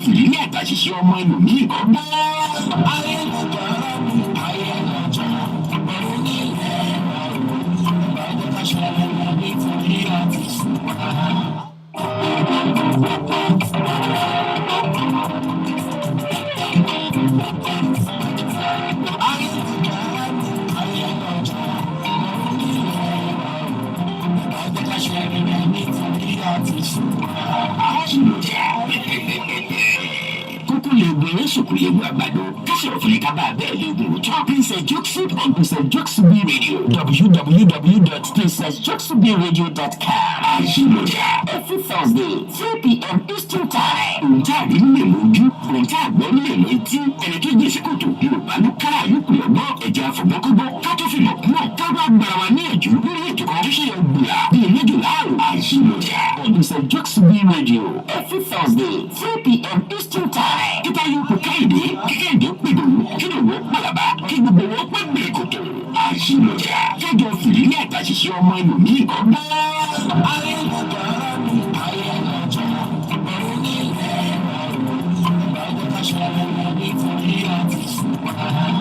fìrírí àgbàṣiṣẹ́ ọmọ ẹlòmíì kan bọ́. ayélujára mi ayélujára ọ̀rọ̀ ní ilẹ̀ ọ̀rọ̀ aṣọ ọmọ nítorí àti ṣùgbọ́n. Kókó lè gbé sùkú lè gbé àgbàdo. Kásìrò fún ká bá a bẹ́ẹ̀ lè gbòòrò tó. Princess Jokesub on Princess Jokesub Radio. www.princessjokesubiradio.com. Àṣìlójà every Thursday 3 p.m. Eastern Time. Òǹtà àdínú lè lójú. Òǹtà àgbọ̀ lè létí. Ẹni tó gbèsè kòtò Yorùbá ló kára yòókù lọ́gbọ́n. Ẹ̀jẹ̀ àfọ̀gbọ́kọ́gbọ́. Ká tó fi mọ̀ kúrò. Ká wá gbàrà wa ní ẹ̀jú. Lórí ètò kan tó ṣe yẹ gbìyà. Bí méjì láàrú. Àṣìlójà on Princess Jokesub Radio. Every Thursday 3 p.m. Eastern Time. Kíta yóò kó káyìdé. Kíkẹ́yìndé pèdò. Kí ló wọ́ pàlàbà. Kí gbogbo wọn pẹ́ gbèrè kòtò. Àṣìlójà. Kájọ fìrírí àgbàṣiṣẹ́ ọmọ ẹlòmíì kan bọ́. ayélujára mi ayélujára ọ̀rọ̀ ní ilẹ̀ ọ̀rọ̀ aṣọ ọmọ nítorí àti ṣùgbọ́n.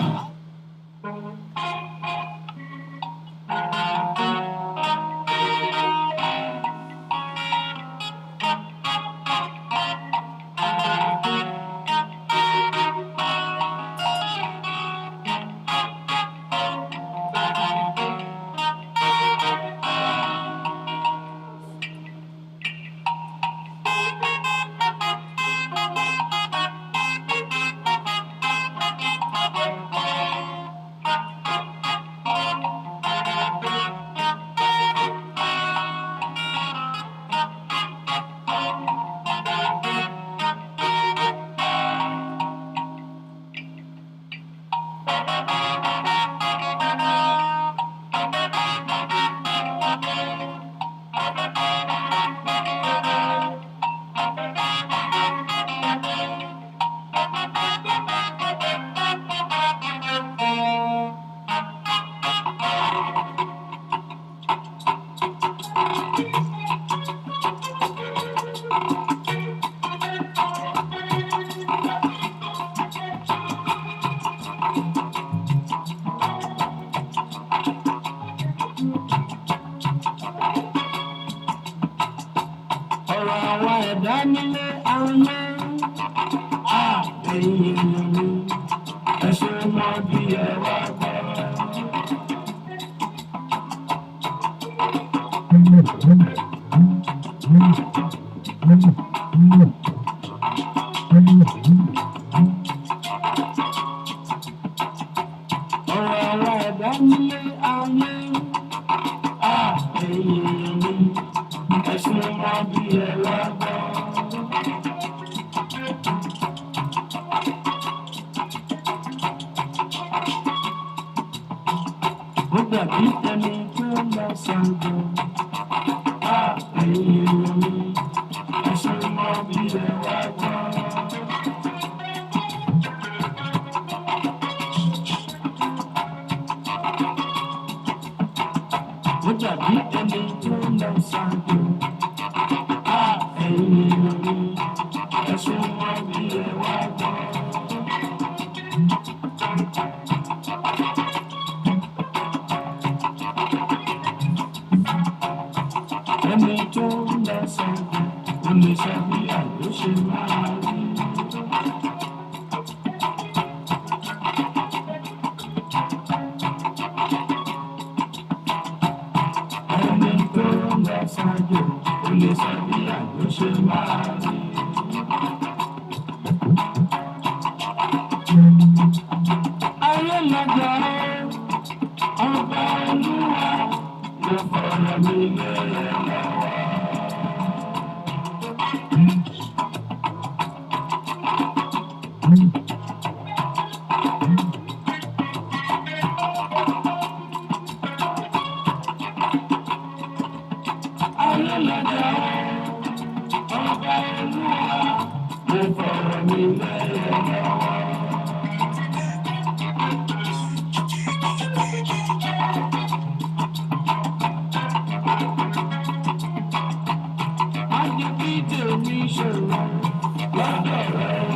Lọ́dọ̀ rẹ̀.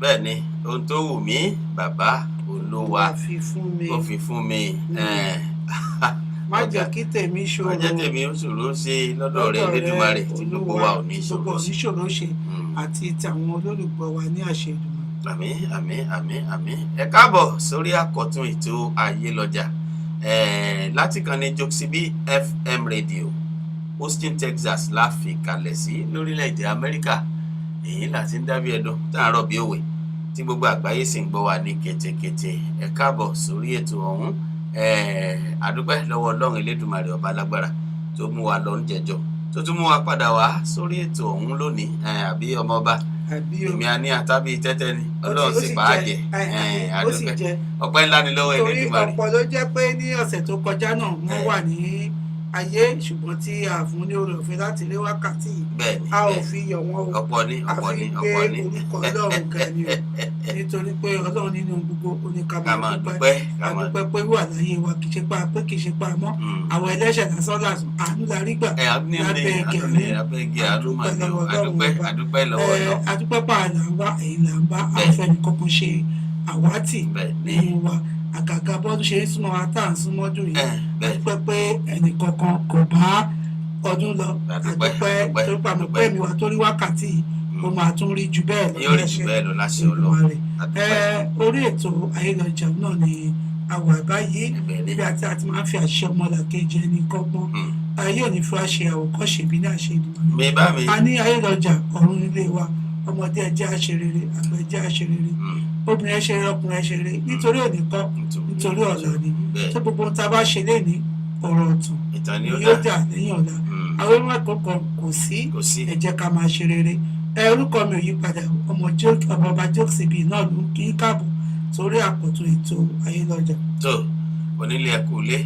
bẹ́ẹ̀ ni ohun tó wù mí bàbá olúwa ó fi fún mi má jẹ́ kí tèmi ṣòro má jẹ́ tèmi ó ṣòro ṣe lọ́dọ̀ rẹ Elédùmarè tí gbogbo wa ò ní ṣòro ṣe àti tàwọn olólùgbọ́ wa ní àṣẹ Èdùmàrè. àmín àmín àmín àmín. Ẹ káàbọ̀ sórí àkọ́tún ètò ayé lọ́jà láti kàn ní Jokesibi FM radio Austin Texas la fi kalẹ̀ sí lórílẹ̀‐èdè Amẹ́ríkà. Èyí láti ń dábí ẹdun tá à ń rọ̀ bí òwe tí gbogbo àgbáyé sì ń gbọ́ wa ní ketekete. Ẹ káàbọ̀ sórí ètò ọ̀hún. Àdúpẹ́ lọ́wọ́ Ọlọ́run Elédùmarè ọba lágbára tó mú wa lọ ń jẹjọ tó tún mú wa padà wá sórí ètò ọ̀hún lónìí àbí ọmọọba èmi a ní àtàbí tẹ́tẹ́ ni Ọlọ́run sì bá jẹ àdúpẹ́ ọpẹ́ ńlá ni lọ́wọ́ Elédùmarè. torí ọ̀pọ̀ ló jẹ́ pé ní ọ̀sẹ̀ tó kọjá náà wọ́n wà ní ayé ṣùgbọ́n tí a fún ní oore ọ̀fẹ́ láti lé wákàtí a ò fi yọ̀ wọ́n o ọ̀pọ̀ ni a fi gbé orúkọ Ọlọ́run gan ni o nítorí pé Ọlọ́run nínú gbogbo oníkàmọ́ dúpẹ́ adúpẹ́ pé wà láyé wa kì í ṣe pa mọ́ àwọn ẹlẹ́ṣẹ̀ lásán lásán àánú la rí gbà lábẹ́ ẹgẹ̀ adúpẹ́ lọ́wọ́ Ọlọ́run adúpẹ́ pa àlà ń wá èyí là ń bá àfẹ́ni kankan ṣe àwátì nínú wa àgàgà bọ́dún ṣe ń súnmọ́ wa tá à ń súnmọ́dún yìí adúpẹ́ pé ẹnì kankan kò bá ọdún lọ adúpẹ́ tó pàmò pé mi wà torí wákàtí yìí mo máa tún rí ju bẹ́ẹ̀ lọ láṣẹ Ọlọ́run. Orí ètò ayélujára náà ni àwọ̀ àbáyé níbi àti àti máa ń fi àṣẹ ọmọlàkejì ẹni kọ́gbọ́n ayé òní fún àṣẹ àwòkọ́ṣe bí ní àṣẹ Èdùmàrè. A ní ayélujára ọ̀run nílé wa ọmọdé ẹjẹ́ àṣerere àgbà ẹjẹ́ àṣerere obìnrin ẹ ṣe rere ọkùnrin ẹ ṣe rere nítorí òní kọ́ nítorí ọ̀la ni tó gbogbo ohun tá a bá ṣe léni ọ̀rọ̀ ọ̀tún ni yóò dà lẹ́yìn ọ̀la àwọn ẹ̀rọ ẹ̀kọ́kọ́ kò sí ẹ jẹ́ ká máa ṣe rere. Orúkọ mi ò yí padà ọmọọba Jokesibi náà ló ń kí káàbọ̀ sórí àkọ́tún ètò ayélujára. tó onílé ẹkùlé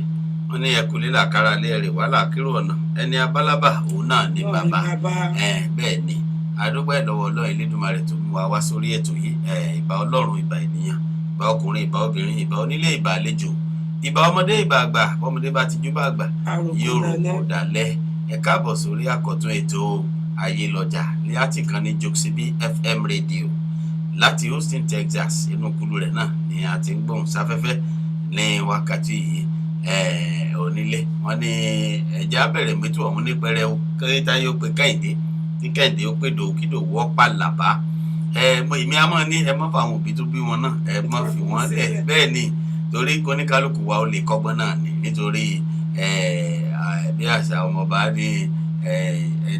wọn ní ẹkùlé làkàrà lé ẹrẹ wà láàkírò ọ̀nà ẹni abálábà òun náà ní bàbá bẹ́ẹ̀ ni adúpẹ́ lọ́wọ́ Ọlọ́run Elédùmarè tó mú wa wá sórí ètò yìí ìbà Ọlọ́run ìbà ènìyàn ìbà ọkùnrin ìbà obìnrin ìbà onílé ìbà àlejò ìbà ọmọdé ìbà àgbà bọ́mọdé bá ti jú bá àgbà yóò rò dálẹ̀. Ẹ káàbọ̀ sórí àkọ́tún ètò ayé lọ́jà láti kàn ní Jokesibi FM radio láti Austin Texas inú kúlù rẹ̀ náà ni a ti ń gbóhùn sáfẹ́fẹ́ ní wákàtí yìí. Onílé wọn ní ẹ̀jẹ̀ abẹ̀rẹ̀ mẹ́tò ọ̀hún ní pẹrẹ o kẹ́rẹ́tà yóò pe Kẹ́hìndé tí Kẹ́hìndé ó pé dòkídò wọ́pá làbá èmi a máa ní ẹ má fáwọn òbí tó bí wọn náà ẹ má fi wọn lẹ̀ bẹ́ẹ̀ ni torí kóníkálukú wa ó lè kọ́gbọ́n náà ni nítorí bí àṣà ọmọọba ní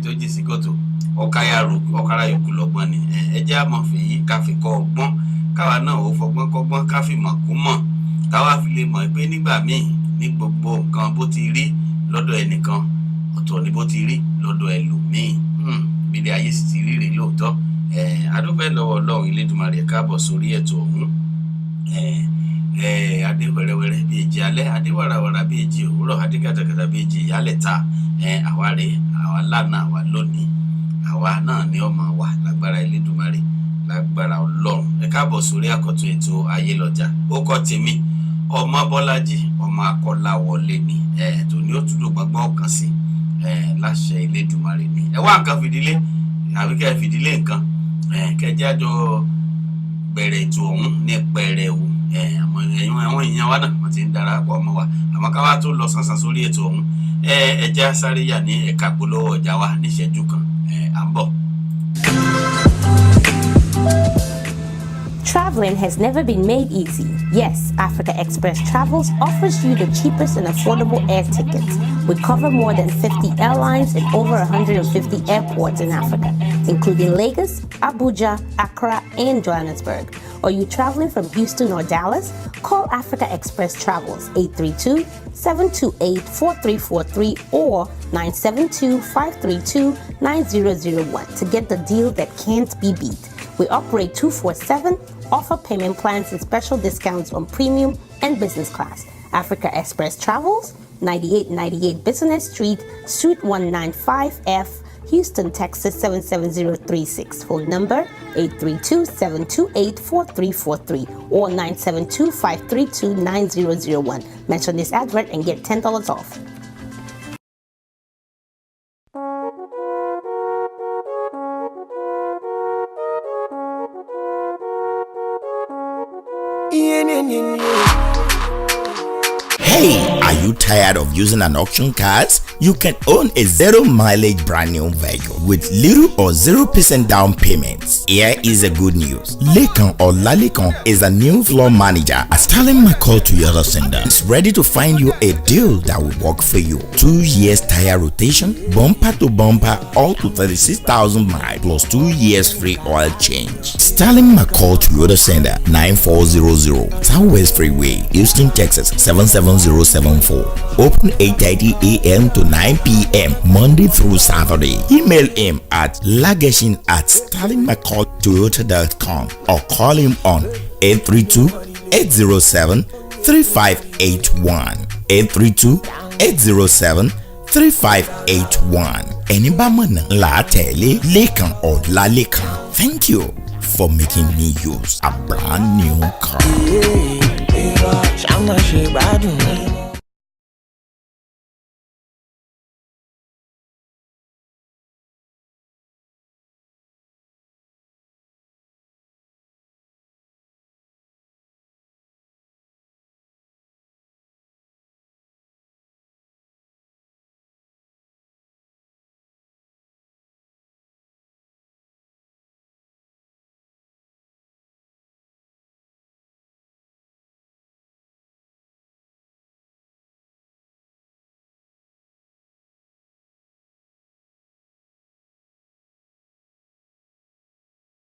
tó jì sí kòtò ọ̀kára yòókù lọ́gbọ́n ni ẹ jẹ́ àmọ́ fèyí ká fi kọ́ ọgbọ́n káwa náà ó fọgbọ́n kọ́gbọ́n ká fi mọ̀ kú mọ̀ káwa fi lè mọ̀ pé nígbà míì ní gbogbo nǹkan bó ti rí lọ́dọ̀ ẹnìkan ọ̀tọ̀ ni bó ti rí lọ́dọ̀ ẹlòmíì bílẹ̀ ayé sì ti rí rè lóòótọ́. Adúpẹ́ lọ́wọ́ Ọlọ́run Elédùmarè káàbọ̀ sórí ètò ọ̀hún. Adé wẹ̀rẹ̀wẹ̀rẹ̀ bí èjì alẹ́ adé wàràwàrà bí èjì òwúrọ̀ adé kàtàkàtà bí èjì ìyálẹ̀ta àwa rè àwa lánàá àwa lónìí àwa náà ni ọmọ wa lágbára Elédùmarè lágbára Ọlọ́run. Ẹ káàbọ̀ sórí àkọ́tún ètò ayé lọ́jà ó kọ́ tèmi ọmọ Bọ́lájí ọmọ Akọ́láwọlé ni tòní ó túndùn gbọ́ngbọ́n ọ̀kan sí láṣẹ Elédùmarè ni. Ẹ wá nǹkan fìdílé àbí kẹ́ fìdílé nǹkan kẹjá jọ bẹ̀rẹ̀ ètò ọ̀hún ní pẹrẹwu àwọn èèyàn wa náà wọ́n ti ń darapọ̀ mọ́ wa àmọ́ ká wá tó lọ sánsan sórí ètò ọ̀hún ẹja sáré yà ní ẹ̀ka polówó ọjà wa níṣẹ́jú kan à ń bọ̀. Traveling has never been made easy. Yes, Africa Express Travels offers you the cheapest and affordable air tickets. We cover more than 50 airlines and over 150 airports in Africa, including Lagos, Abuja, Accra, and Johannesburg. Are you traveling from Houston or Dallas? Call Africa Express Travels 832-728-4343 or 972-532-9001 to get the deal that can't be beat. We operate 24/7, offer payment plans and special discounts on premium and business class. Africa Express Travels, 9898 Business Street, Suite 195F, Houston, Texas 77036. Phone number 832-728-4343 or 972-532-9001. Mention this advert and get $10 off. meaning you. Hey, are you tired of using an auction car? You can own a zero mileage brand new vehicle with little or 0% down payments. Here is a good news. Lekan or Lalekan is a new floor manager at Sterling McCall Toyota Center. It's ready to find you a deal that will work for you. 2 years tire rotation, bumper to bumper, all to 36,000 miles plus 2 years free oil change. Sterling McCall Toyota Center, 9400 Southwest Freeway, Houston, Texas 77074. Open 8:30 a.m. to 9 p.m. Monday through Saturday. Email him at lagachin@sterlingmccalltoyota.com or call him on 832-807-3581. 832-807-3581. Ẹni bá mọ̀nà là á tẹ̀lé Lekan or Lalekan. Thank you for making me use a brand new car.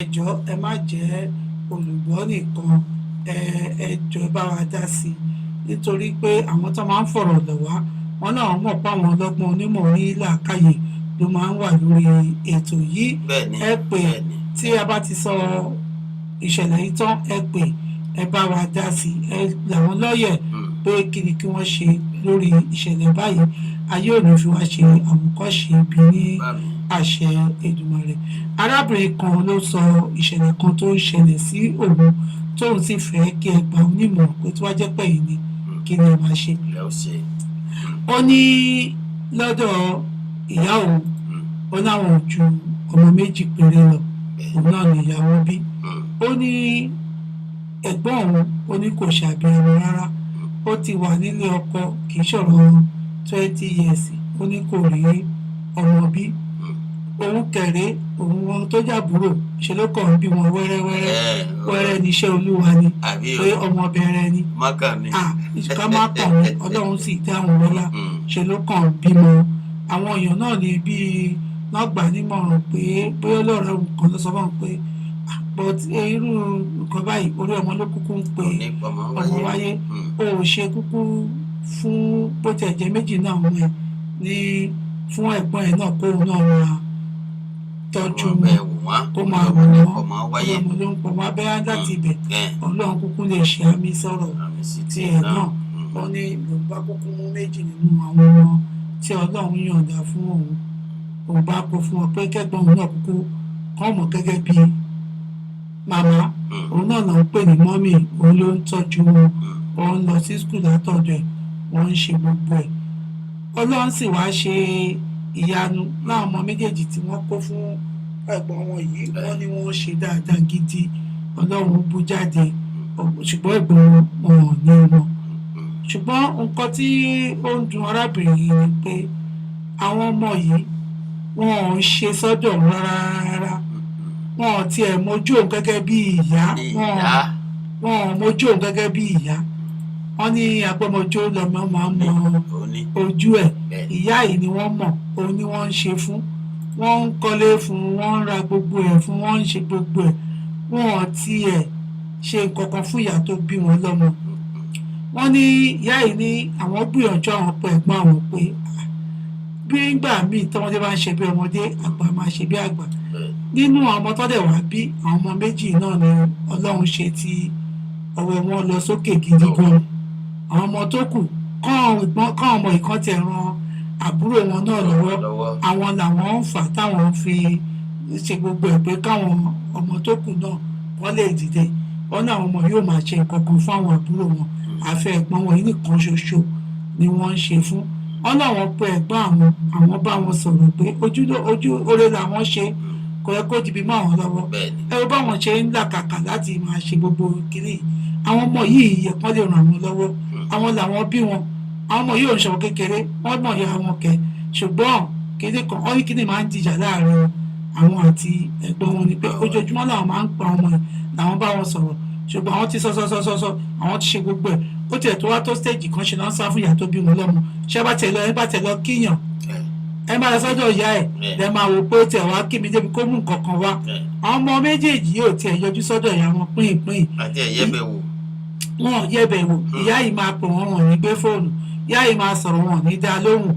ẹjọ́ ẹ má jẹ́ olùgbọ́ nìkan ẹjọ́ bá wa dá sí nítorí pé àwọn tó máa ń fọ̀rọ̀ lọ̀ wá wọn náà mọ̀ pé àwọn ọlọ́gbọ́n onímọ̀ orí làákàyè ló máa ń wà lórí ètò yìí. ẹ pè tí a bá ti sọ ìṣẹ̀lẹ̀ yìí tán ẹ pè ẹ bá wa dá sí ẹ làwọn lọ́yẹ̀ pé kí ni kí wọ́n ṣe lórí ìṣẹ̀lẹ̀ báyìí ayé òní fi wá ṣe àwòkọ́ṣe ibi ní àṣẹ Èdùmàrè. arábìnrin kan ló sọ ìṣẹ̀lẹ̀ kan tó ń ṣẹlẹ̀ sí òun tóun sì fẹ́ kí ẹ gba onímọ̀ pé tí wàá jẹ́ pẹ̀yìn ni kí ni ẹ máa ṣe. ó ní lọ́dọ̀ ìyá òun ó láwọn ò ju ọmọ méjì péré lọ òun náà ní ìyàwó bí. ó ní ẹ̀gbọ́n òun ó ní kò ṣàbíamọ rárá ó ti wà nílé ọkọ kì í ṣọ̀rọ̀ 20 years ó ní kò rí ọmọ bí. òun kẹrẹ òun wọn tó jàbúrò ṣe ló kàn ń bí wọn wẹ́rẹ́ níṣẹ́ olúwa ni pé ọmọ bẹ̀rẹ̀ ni ká má kàn wọn Ọlọ́run sì dáhùn lọ́lá ṣe ló kàn ń bímọ. àwọn èèyàn náà ní bíi wọ́n gbà nímọ̀ràn pé bóyá ọlọ́run nǹkan ló sọ fún wọn pé but irú nǹkan báyìí orí ọmọ ló kúkú ń pe ọmọ wáyé ó ṣe kúkú fún bó tẹ̀ jẹ́ méjì náà wọn ẹ̀ ní fún ẹ̀gbọ́n ẹ̀ náà kóun náà ra tọ́jú wọn kó máa wọ̀ wọ́n ọmọ ló ń pọ̀ wọ́n abẹ́rẹ́ láti ibẹ̀ ọlọ́run kúkú lè ṣe àmì sọ̀rọ̀ tí ẹ̀ náà wọ́n ní yorùbá kúkú mú méjì nínú àwọn ọmọ tí ọlọ́run yọ̀ǹda fún òun bá kó fún wọn pé kẹ́gbọ́n òun náà kúkú kọ́ mọ̀ gẹ́gẹ́ bí màmá òun náà náà ń pè ní mọ́mì òun ló ń tọ́jú wọn òun lọ sí skul látọ̀dọ̀ ẹ̀ wọ́n ń ṣe gbogbo ẹ̀ ọlọ́run sì wá ṣe ìyanu láwọn ọmọ méjèèjì tí wọ́n kó fún ẹ̀gbọ́n wọn yìí wọ́n ní wọ́n ṣe dáadáa gidi ọlọ́run bú jáde ṣùgbọ́n ẹ̀gbọ́n wọn ò ní wọn. ṣùgbọ́n nǹkan tí ó ń dùn arábìnrin yìí ni pé àwọn ọmọ yìí wọn ò ń ṣe sọ́dọ̀ rárá wọn ò tiẹ̀ mójú òun gẹ́gẹ́ bí ìyá wọn ò mójú òun gẹ́gẹ́ bí ìyá wọ́n ní agbọ́mọjó lọ́mọ máa ń mọ ojú ẹ̀ ìyá yìí ni wọ́n mọ̀ òun ni wọ́n ń ṣe fún wọ́n ń kọ́lé fún wọ́n ń ra gbogbo ẹ̀ fún wọ́n ń ṣe gbogbo ẹ̀ wọn ò tiẹ̀ ṣe nǹkan kan fún ìyá tó bí wọn lọ́mọ. wọ́n ní ìyá yìí ní àwọn gbìyànjú àwọn pẹ̀ ẹ̀gbọ́n àwọn pé bí nígbà míì tọ́mọdé bá ń ṣe bí ọmọdé àgbà máa ṣe bí àgbà nínú àwọn ọmọ tọ́dẹ̀ wá bí àwọn ọmọ méjì náà ni Ọlọ́run ṣe ti ọwọ́ wọn lọ sókè gidi gan àwọn ọmọ tó kù kọ́ ọmọ ìkan tẹ̀ ran àbúrò wọn náà lọ́wọ́ àwọn làwọn ń fà táwọn fi ṣe gbogbo ẹ̀ pé káwọn ọmọ tó kù náà wọ́n lè dìde wọ́n náà àwọn ọmọ yóò máa ṣe nǹkan kan fún àwọn àbúrò wọn àfẹ́ ẹ̀gbọ́n wọn yìí nìkan ṣoṣo ni wọ́n ń ṣe fún wọ́n náà wọ́n pe ẹ̀gbọ́n àwọn bá wọn sọ̀rọ̀ pé ojú oore làwọn ṣe kò kò yẹ kó dìbì mọ́ àwọn lọ́wọ́ ẹ wo báwọn ṣe ń làkàkà láti máa ṣe gbogbo kiri àwọn ọmọ yìí yẹ kán lè ràn wọ́n lọ́wọ́ àwọn làwọn bí wọn àwọn ọmọ yìí ò ń ṣọwọ́ kékeré wọ́n mọ̀ ya wọn kẹ ṣùgbọ́n kíní kan ọ́ ní kíní máa ń dìjà láàrin àwọn àti ẹ̀gbọ́n wọn ni pé ojoojúmọ́ làwọn máa ń pa ọmọ yìí làwọn bá wọn sọ̀rọ̀ ṣùgbọ́n àwọn ti sọ àwọn ti ṣe gbogbo ẹ̀ ó tiẹ̀ tó wá tó stage kan ṣe náà sá fún ìyá tó bí wọn lọ́mọ ṣé bá tẹ̀ lọ kíyàn ẹ máa lọ sọ́dọ̀ ìyá ẹ̀ lẹ máa wò pé ó tẹ̀ wá kí mi débi kó mú nǹkan kan wá àwọn ọmọ méjèèjì yóò tiẹ̀ yọjú sọ́dọ̀ ìyá wọn pín àti ẹ̀yẹ́bẹ̀ wò wọn yẹ̀bẹ̀ wò ìyá yìí máa pè wọ́n wọn ní gbé fóònù ìyá yìí máa sọ̀rọ̀ wọn ní dá lóhùn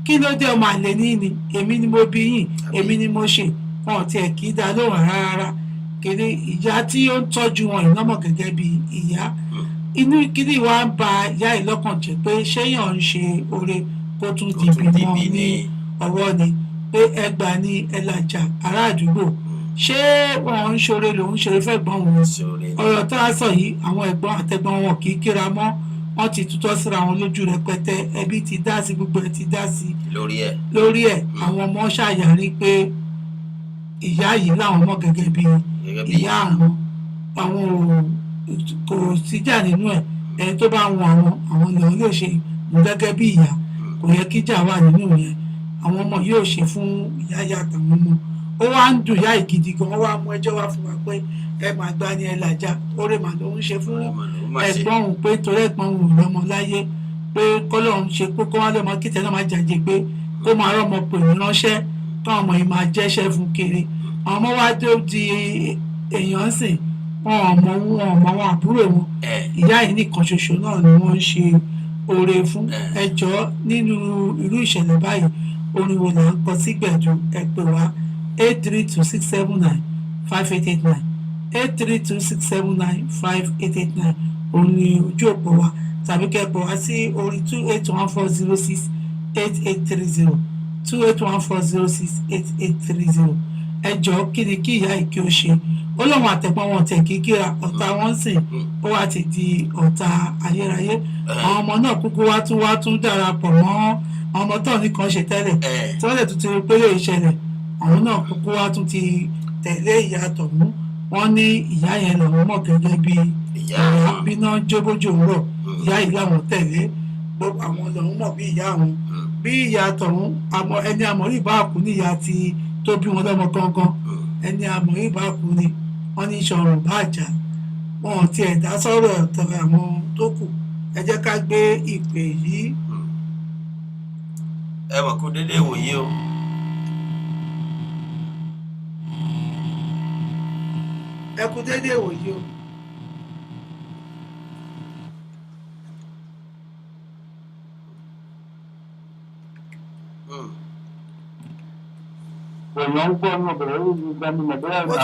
kí ló dé ọmọ àlè ní ni èmi ni mo bí yín èmi ni mo ṣe wọn ò tiẹ̀ kì í dá lóhùn rárá kéde ìyá tí ó ń tọ́jú wọn ìnámọ̀ gẹ́gẹ́ bí ìyá inú kíní wa ń ba ìyá yìí lọ́kàn jẹ́ pé ṣéyàn ń ṣe oore kó tún dìbì mọ́ ní ọwọ́ ni pé ẹgbà ni ẹlàjà ará àdúgbò ṣé wọn ń ṣoore lòun ṣeré fẹ́ gbọ́n wọn ọ̀rọ̀ tó a sọ yìí àwọn ẹ̀gbọ́n àtẹ̀gbọ́n wọn kì í kíra mọ́ wọ́n ti tutọ́ síra wọn lójú rẹpẹtẹ ẹbí ti dá sí gbogbo ẹ̀ ti dá sí lórí ẹ̀ àwọn ọmọ ṣàyàrí pé ìyá yìí làwọn mọ̀ gẹ́gẹ́ bí ìyá àwọn kò síjà nínú ẹ̀ ẹni tó bá wọn àwọn lòun yóò ṣe mú gẹ́gẹ́ bí ìyá kò yẹ kíjà wà nínú yẹn àwọn ọmọ yóò ṣe fún ìyá àtàwọn ọmọ ó wá ń dùn ìyá ìgidi gan wọ́n wá mú ẹjọ́ wá fún wa pé ẹ máa gbá ní ẹ làjà oore mà ló ń ṣe fún ẹ̀gbọ́n òun pé torí ẹ̀gbọ́n òun lọ́mọ láyé pé kọ́lọ́run ṣe pé kó wá lọ́mọ kíntẹ́ náà máa jàjẹ́ pé kó máa rọ́mọ pè ní ránṣẹ́ káwọn ọmọ yìí máa jẹ́ṣẹ́ fún kiri àwọn ọmọ wa tó di èèyàn sìn wọn ọmọ àbúrò wọn ìyá yìí nìkan ṣoṣo náà ni wọ́n ń ṣe oore fún ẹjọ́ nínú irú ìṣẹ̀lẹ̀ báyìí orin wo là ń kọ sí gbẹ̀du ẹ pè wá 832-679-5889 832-679-5889 òun ni ojú òpó wa tàbí kẹ́pọ̀ wá sí orí 281-406-8830 281-406-8830 ẹjọ́ kí ni kí ìyá yìí kí ó ṣe ó lóun àtẹ̀gbọ́n wọn tẹ̀ kí kíra ọ̀tá wọn sìn ó wá ti di ọ̀tá ayérayé àwọn ọmọ náà kúkú wá tún darapọ̀ mọ́ àwọn ọmọ tó ní kan ṣe tẹ́lẹ̀ tí wọ́n lè tún ti rí pé lè ṣẹlẹ̀ àwọn náà kúkú wá tún ti tẹ̀lé ìyá tọ̀hún wọ́n ní ìyá yẹn lọ́wọ́ mọ̀ gẹ́gẹ́ bí ìyá bíná jógójò ń rọ̀ ìyá yìí làwọn tẹ̀lé àwọn lọ́wọ́ mọ̀ bí ìyá àwọn bí ìyá tọ̀hún ẹni àmọ́rí ìbáàkú ní ìyá ti tó bí wọn lọ́mọ gangan ẹni àmọ́rí ìbáàkú ni wọ́n ní sọ̀rọ̀ bá àjà wọn ò tiẹ̀ dá sọ̀rọ̀ ọ̀tọ̀ àwọn tó kù ẹ jẹ́ ká gbé ìpè yìí. ẹ mọ̀ kó dédé wòye o. ẹ kú dédé wòye o. èèyàn ń gbọ́ ọ̀nà bẹ̀rẹ̀ ó ní gbàmílẹ̀ bẹ́ẹ̀ àwọn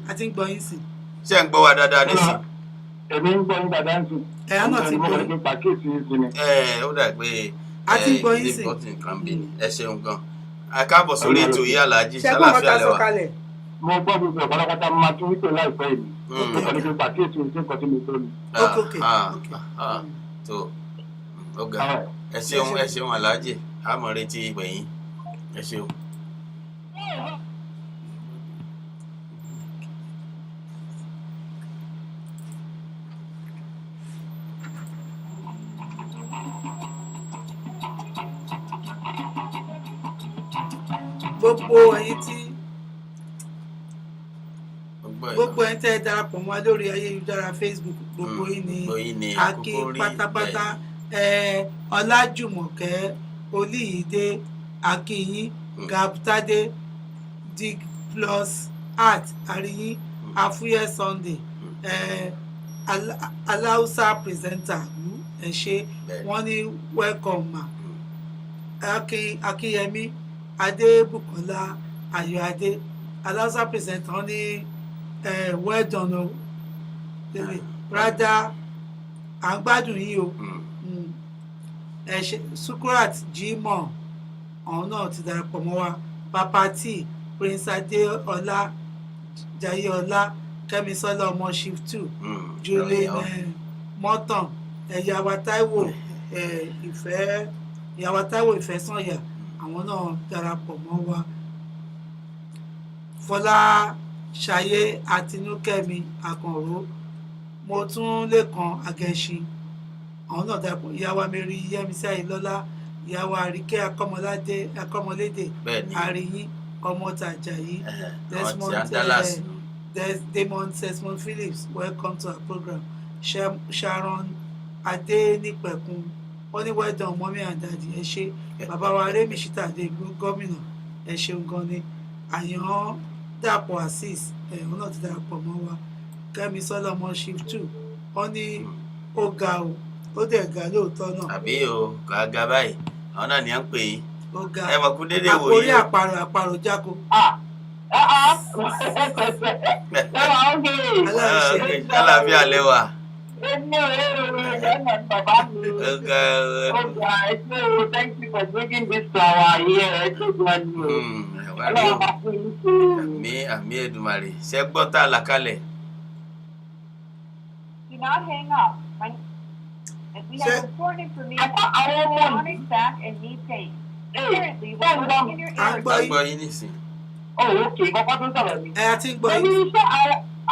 àti ń gbọ́ yín sìn. ṣé ń gbọ́ wa dáadáa nísìn. èmi ń gbọ́ yín dáadáa ń sìn. ẹ̀yà náà ti gbọ́ yín. pàkíyèsí yín sí ni. ó dà pé àti ń gbọ́ yín sìn. nǹkan bí ni ẹ ṣeun gan. a káàbọ̀ sórí ètò yìí aláàjì ṣàlàáfíà lẹ́wà. mo gbọ́ gbogbo ọ̀pọ̀lọpọ̀ta máa tún wípé láìpẹ́ yìí. ó ní pé pàkíyèsí yín sí nǹkan tí mo tó ni. tó ọ̀gá ẹ ṣeun aláàjì àmọ́ retí ìgbẹ̀yìn ẹ ṣeun. gbogbo ẹ̀yin tẹ́ ẹ darapọ̀ mọ́ lórí ayélujára Facebook gbogbo yín ni akí pátápátá Ọlájùmọ̀kẹ́ Olíyìdé akíyín Gabtade Dig Plus Art àríyìn Afúyẹ́ Sunday Aláùsá presenter ẹ ṣé wọ́n ní welcome ma Akínyẹmí Adébùkọ́lá Ayọ̀adé Aláùsá presenter wọ́n ní well done o rádá à ń gbádùn yìí o ẹ ṣé Sukurat Jimoh àwọn náà ti darapọ̀ mọ́ wa Papa T Prince Adéọlá Jayéọlá Kẹ́misọ́lá ọmọ shift 2 Julian Morton ìyàwó Táíwò Ìfẹ́sànyà àwọn náà darapọ̀ mọ́ wa Fọláṣayé Àtinúkẹ́mi Àkànró mo tún Lékan Agẹṣin àwọn náà dàpọ̀ ìyàwó Mary Yẹmisí Àyìnlọ́lá ìyàwó Àríkẹ́ Akọ́mọlédè Àríyìn Ọmọtàjàyí Desmond Phillips welcome to our program Sharon Adénípẹ̀kun wọ́n ní well done mommy and daddy ẹ ṣé bàbá wa Rémi Ṣítàdé gómìnà ẹ ṣeun gan ni Àyàn Dàpọ̀ Azeez ẹ̀hún náà ti darapọ̀ mọ́ wa Kẹ́mi Solomon shift 2 wọ́n ní ó ga o ó dẹ̀ ga lóòótọ́ náà. àbí o ga báyìí àwọn náà ni à ń pè yín. ó ga ẹ mọ̀ kú dédé wò yìí. àkórí àparò jáko. aláàfíà lẹ́wà. Èmi ò rérò lẹ́nà bàbá mi. Thank you for bringing this to our ear. Ẹ tó gbọ́n ni o. Ọlọ́run máa fún yín sí. Àmì Èdùmàrè ṣe gbọ́ tá a là kalẹ̀. Do not hang up. As we have reported from the electronic back and knee pain. Currently, we're working in your area. Gbọ́ yín nísìn. Okay, kọ́kọ́ tó sọ̀rọ̀ mi. Ẹ ti gbọ́ yín. Ẹni iṣẹ́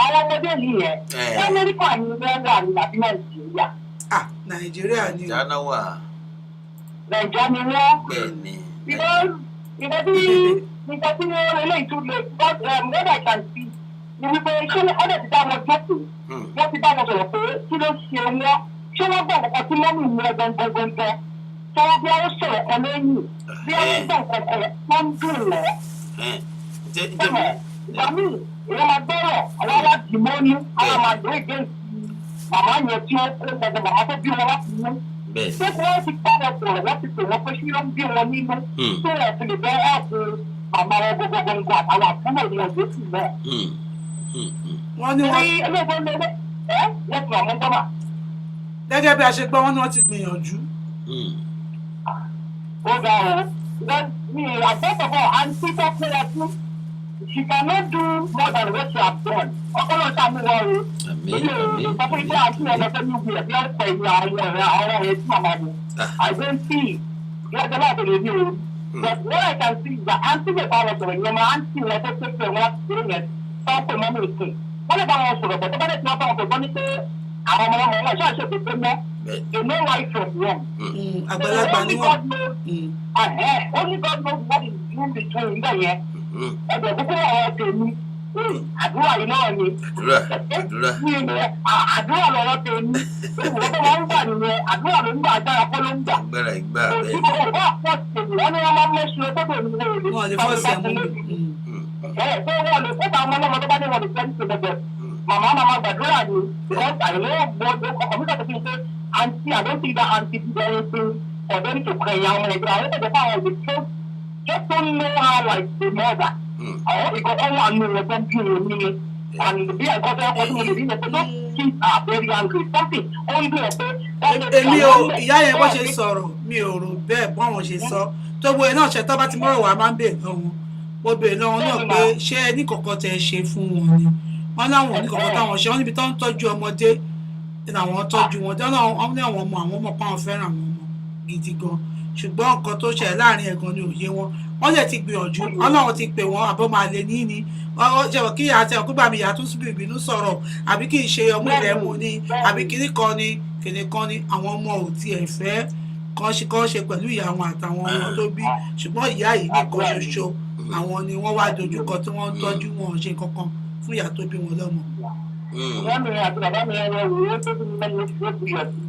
àwọn ọmọdé yìí yẹn. Amẹ́ríkà ni Mẹ́ńgà ní àbí Nàìjíríà. Nàìjíríà ni o. Ìjáná wà. Nàìjíríà ni wọ́n. Bẹ́ẹ̀ni. Ìgbà tí eléyìí tún lè mọ́dà ìkàǹtì ni wípé ṣé ọ̀dẹ̀ ti dá wọn jókòó. Wọ́n ti bá wọn sọ̀rọ̀ pé kí ló ṣe wọ́n. Ṣé wọ́n gbọ́ nǹkan tí mọ́mì ń lọ gbọ̀ngbọ̀ngbọ̀? Ṣé wọ́n bí wọ́n sọ̀rọ̀ kan lẹ́yìn? Bí wọ́n gbọ́ nǹkan kan wọ́n ń dùn lọ. Ìgbà míì èèyàn máa gbọ́rọ̀ àwọn aláàjì mọ́ni àwọn máa gbé ìgbé màmá yẹn tí ó kó gbọdọ̀ màmá tó bí wọn láti mú. Ṣé kí wọ́n ti bá wọn sọ̀rọ̀ wọ́n ti pè wọ́n pé kí ló ń bí wọn nínú? Ṣé wọ́n ti lè bẹ́ ẹ̀kú màmá wọn gbogbogbò àtàwọn àbúrò ní ọjọ́ sì náà? Wọ́n ní wọ́n. Gẹ́gẹ́ bí a ṣe gbọ́ wọ́n ní wọ́n ti gbìyànjú. Ó ga ọ̀ mi àgbẹ̀tọ̀bọ̀ àǹtí tó kú ẹ fún. She cannot do more than what she has done. Ọpọlọ ṣàmú wọn o. Sọ fún ilé àti ẹ̀lọ́tọ́ ní ìgbìyànjú bí wọ́n pẹ̀ ní àwọn ọ̀rẹ́ tí màmá mi. I don't see yọjọ́ náà tó lè ní o. But what I can see is that àǹtí lè bá wọn sọ̀rọ̀ ìyẹn máa àǹtí wọn tó pèsè wọn láti ṣe yẹn tó pè mọ́ mi ìpè. Wọ́n lè bá wọn sọ̀rọ̀ bọ̀ tó bá dé tí wọ́n bá wọn sọ̀rọ̀ ní pé àwọn ọmọ wọn ṣáà ṣe pèsè mọ́. They know right from wrong. Àgbàlagbà ni wọ́n. Only God knows what is in between nígbà yẹn. Ẹgbẹ́ púpọ̀ ọ̀rọ̀ tèmi àdúrà yìí náà ni. Àdúrà lọ́rọ̀ tèmi. Ìwọ́n tó máa ń gbà nìyẹn àdúrà ló ń gbà agbára kọ́ ló ń gbà. Agbára ìgbà bẹ́ẹ̀. Ìgbà wọ́n pọ̀ tèmi wọ́n ní wọ́n máa ń mẹ́sùn tó bẹ̀ ní ilé. Wọ́n lè fọ́ sí ẹ̀mú mi. Tó wọ́n lè kóta ọmọ ọlọ́mọ tó bá dé wọn lè fẹ́ ní ìṣẹ̀lẹ̀ màmá gbàdúrà ni àìlè ọkọ̀ mi kàtó fi ṣe àǹtí àdóńtì àǹtí dídá ẹni pé ọ̀dọ́ ní tòkọ̀ ẹ̀yà ọmọ ẹgbẹ́ àwọn ẹgbẹ́ fáwọn ọ̀dọ́ just don't know how like the mother. Because all I know was them being me. And be I got there for me, those kids are very angry. Something only èmi ò ìyá yẹn bó ṣe sọ̀rọ̀ mi ò rò bẹ́ẹ̀ bọ́n wọn ṣe sọ tó gbogbo ẹ̀ náà ṣe tó bá ti mọ́rọ̀ wá máa ń bèèrè lọ́wọ́ mo bèèrè lọ́wọ́ náà pé ṣé ẹ ní kọ̀kọ́ tẹ ṣe fún wọn ni wọ́n láwọn ò ní kọ̀kọ́ táwọn ṣe wọ́n níbi tó ń tọ́jú ọmọdé làwọn tọ́jú wọn wọ́n ní àwọn ọmọ pa wọn fẹ́ràn àwọn ọmọ gidi gan ṣùgbọ́n nǹkan tó ṣẹlẹ̀ láàrin ẹ̀gan ni òye wọn wọ́n lè ti gbìyànjú ọlọ́run ti pè wọ́n àbọ̀ máa lè ní wọ́n ṣe wọ́n kí ìyá àti ọ̀kúgbà mi ìyá tún síbi ìbínú sọ̀rọ̀ àbí kì í ṣe ọmọ ilẹ̀ mu ni àbí kìnnì kan ni àwọn ọmọ ò tiẹ̀ fẹ́ kàn ṣe pẹ̀lú ìyá wọn àtàwọn ọmọ tó bí ṣùgbọ́n ìyá yìí nìkan ṣoṣo àwọn ni wọ́n wá dojúkọ tí wọ́n ń tọ́jú wọn ṣe kankan fún ìyá tó bí wọn lọ́mọ. Ìyá mi àti bàbá mi ẹ̀rọ ìwé tó bí mi lẹ́nu oṣù tó bí ọ̀sìn.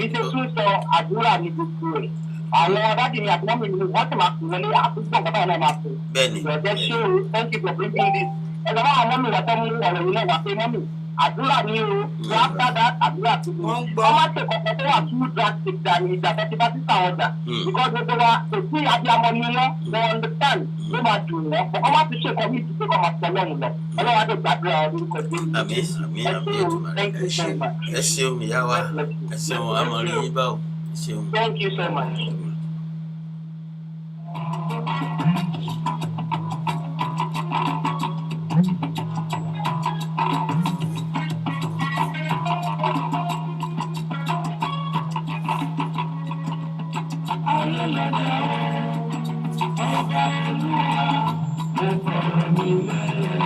Ìṣe tún sọ àdúrà ní gbogbo rẹ̀. Àwọn ọ̀dájú ni àtúnwọ́n mi ni wọ́n sì máa pè wọlé àtúntò bàbá náà máa pè. Bẹ́ẹ̀ni. Ìjọba ṣé o thank you for bringing this. Ẹ̀rọ àwọn ọmọ mi wà tó mú ọ̀rọ̀ yìí náà wá pé mọ́mì àdúrà ní o wọ́n á padà àdúrà tó mú. Wọ́n má ṣe kọ̀ọ̀kan tó wà too drastic dà ní ìjà tó ti bá sí sàwọn ọjà. Because gbogbo wa kò sí abiyamọ ní wọn they understand ló máa dùn wọn. Ọkọ má ti ṣe kọ́ mí ti pé kọ́ máa tẹ̀ lọ́rùn lọ. Ọlọ́run á dé gbàdúrà ọdún kọjú. Àmín ẹ ṣeun ìyá wa ẹ ṣeun àmọ́ rí yín báwo ẹ ṣeun. Thank you so much. Ọba ìlú wa, mo fọ̀rọ̀ mi lẹ́yìn.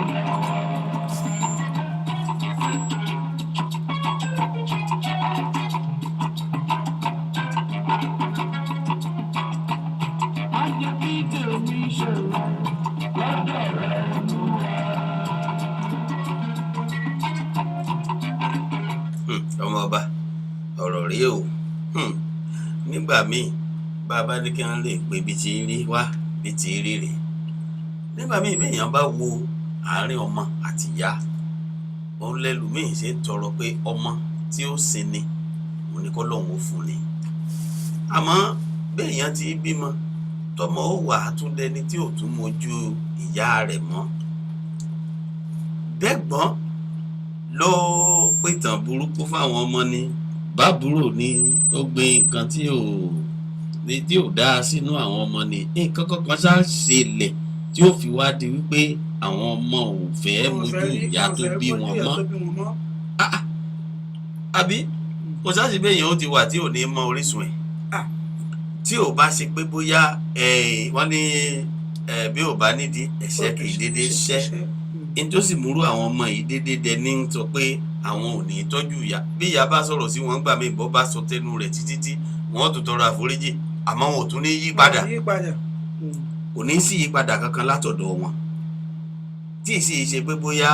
ọmọ ọba ọ̀rọ̀ rí o nígbà míì bàbá ní kí wọ́n lè pé bí ti rí wá bí ti rí rè nígbà míì béèyàn bá wo àárín ọmọ àti ìyá òun lẹ́lòmíì ṣe ń tọrọ pé ọmọ tí ó sin ni òun ní kọ́ lóun ó fún ni àmọ́ béèyàn ti bímọ tọmọ ó wà á tún dẹni tí ò tún mojú ìyá rẹ̀ mọ́ bẹ́gbọ́n ló pìtàn burúkú fáwọn ọmọ ni bábúrò ni ó gbé nǹkan tí ò dáa sínú àwọn ọmọ ni nǹkan kankan ṣáà ṣẹlẹ̀ tí ó fi wá di wípé àwọn ọmọ ò fẹ́ mojú ìyá tó bí wọn mọ́ àbí kò sáàsì bẹ́yìn ó ti wà tí ò ní mọ orísun ẹ̀ tí ò bá ṣe pé bóyá wọ́n ní bí ò bá nídìí ẹ̀ṣẹ̀ kì í déédéé ṣẹ́ ní tó sì múrú àwọn ọmọ yìí déédéé dẹni ń sọ pé àwọn ò ní tọ́jú ìyá bí ìyá bá sọ̀rọ̀ sí wọn gbà mí bọ́ bá sọ tẹnu rẹ̀ títí tí wọ́n tún tọrọ àforíjì àmọ́ wọn ò tún ní yí padà kò ní sí yípadà kankan látọ̀dọ̀ wọn tí ì sì ṣe pé bóyá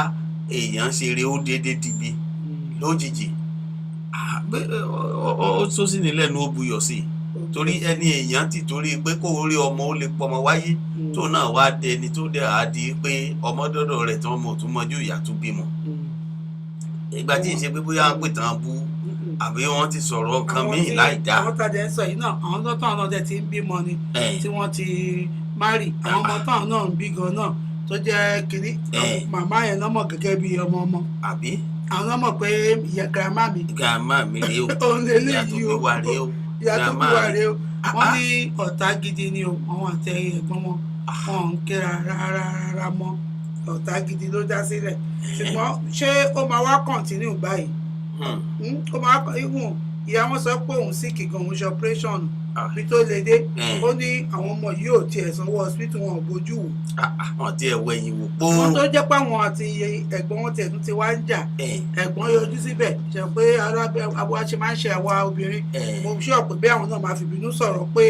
èèyàn ṣe eré ó déédéé dibi lójijì ó tó sí ní lẹ́nu ó buyọ̀ sí torí ẹni èèyàn ti torí pé kó rí ọmọ ó lè pọmọ wáyé tó náà wá dẹni tó dẹ̀ á di pé ọmọ dọ́dọ̀ rẹ̀ tí wọ́n mọ̀ tún mọ́jú ìyá tó bímọ ìgbà tí ì ṣe pé bóyá ń pè tán bú àbí wọ́n ti sọ̀rọ̀ nǹkan míì láì dáa. àwọn tàdé ń sọ yìí náà àwọn tó tán náà ti ń bímọ ni tí wọ́n ti márì àwọn ọmọ tán náà ń bí gan náà tó jẹ́ kiri màmá yẹn náà mọ̀ gẹ́gẹ́ bí ọmọ àbí àwọn náà mọ̀ pé ìyá girama mi rèé o òun lè lè yí o ìyá tó bí wà rèé o wọ́n ní ọ̀tá gidi ni o àwọn àti ẹ̀gbọ́n wọn wọn ń kíra rárá mọ́ ọ̀tá gidi ló dá sílẹ̀ ṣùgbọ́n ṣé ó máa wá kọ̀ǹtínú báyìí ó máa ìwọ̀n ìyá wọn sọ pé òun sì kíkan òun ṣe operation bí tó lè dé ó ní àwọn ọmọ yìí ò tiẹ̀ sanwó hospital wọn ò bójú wò. wọn ti ẹwọ ẹ̀yìn wò pó. wọn tó jẹ́ pé àwọn àti ẹ̀gbọ́n wọn tiẹ̀ tún ti wá ń jà ẹ̀gbọ́n yọjú síbẹ̀ ṣe pé abúlé ṣe máa ń ṣe àwa obìnrin mo ṣe ọ̀pẹ bí àwọn náà máa fi bínú sọ̀rọ̀ pé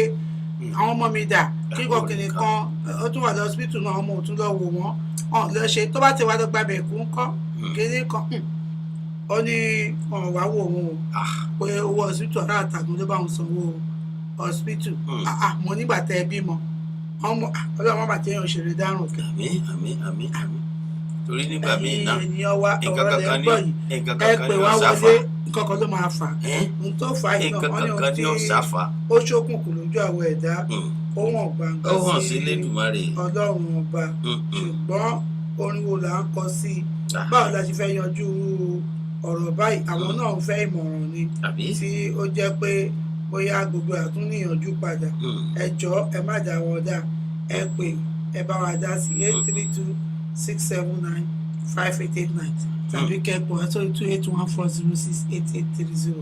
àwọn ọmọ mi dà kíkọ́ kìnìún kan ó tún wà lọ hospital náà ọmọ òtún lọ wò wọ́n lọ ṣe tó bá ti wá lọ gbàgbẹ́ kú ń kọ́ kìnìún kan ó ní ọ̀rọ̀ wá wò wọn o pé owó hospital ará àtàgùn ló bá wọn sanwó hospital mo nígbà tẹ ẹ bímọ ọlọ́run bàbá tí èèyàn ṣeré dárùn kẹ. àmín torí nígbà míì náà ènìyàn wa ọ̀rọ̀ rẹ̀ ń gbọ́ yìí ẹ pè wá wọlé nǹkan kan ló máa fà n tó fà yìí náà wọ́n ní ohun tí ó ṣókùnkùn lójú àwọn ẹ̀dá ó hàn gbangba sí ọlọ́run ọba ṣùgbọ́n orin wo là ń kọ sí báwo la ṣe fẹ́ yanjú ọ̀rọ̀ báyìí àwọn náà ń fẹ́ ìmọ̀ràn ni tí ó jẹ́ pé bóyá gbogbo àtúnyànjú padà ẹ jọ̀ọ́ ẹ má dá wọn dá ẹ pè ẹ bá wa dá sí 832-679-5889 tàbí kẹ́kọ̀ọ́ àtọ́jú 281406830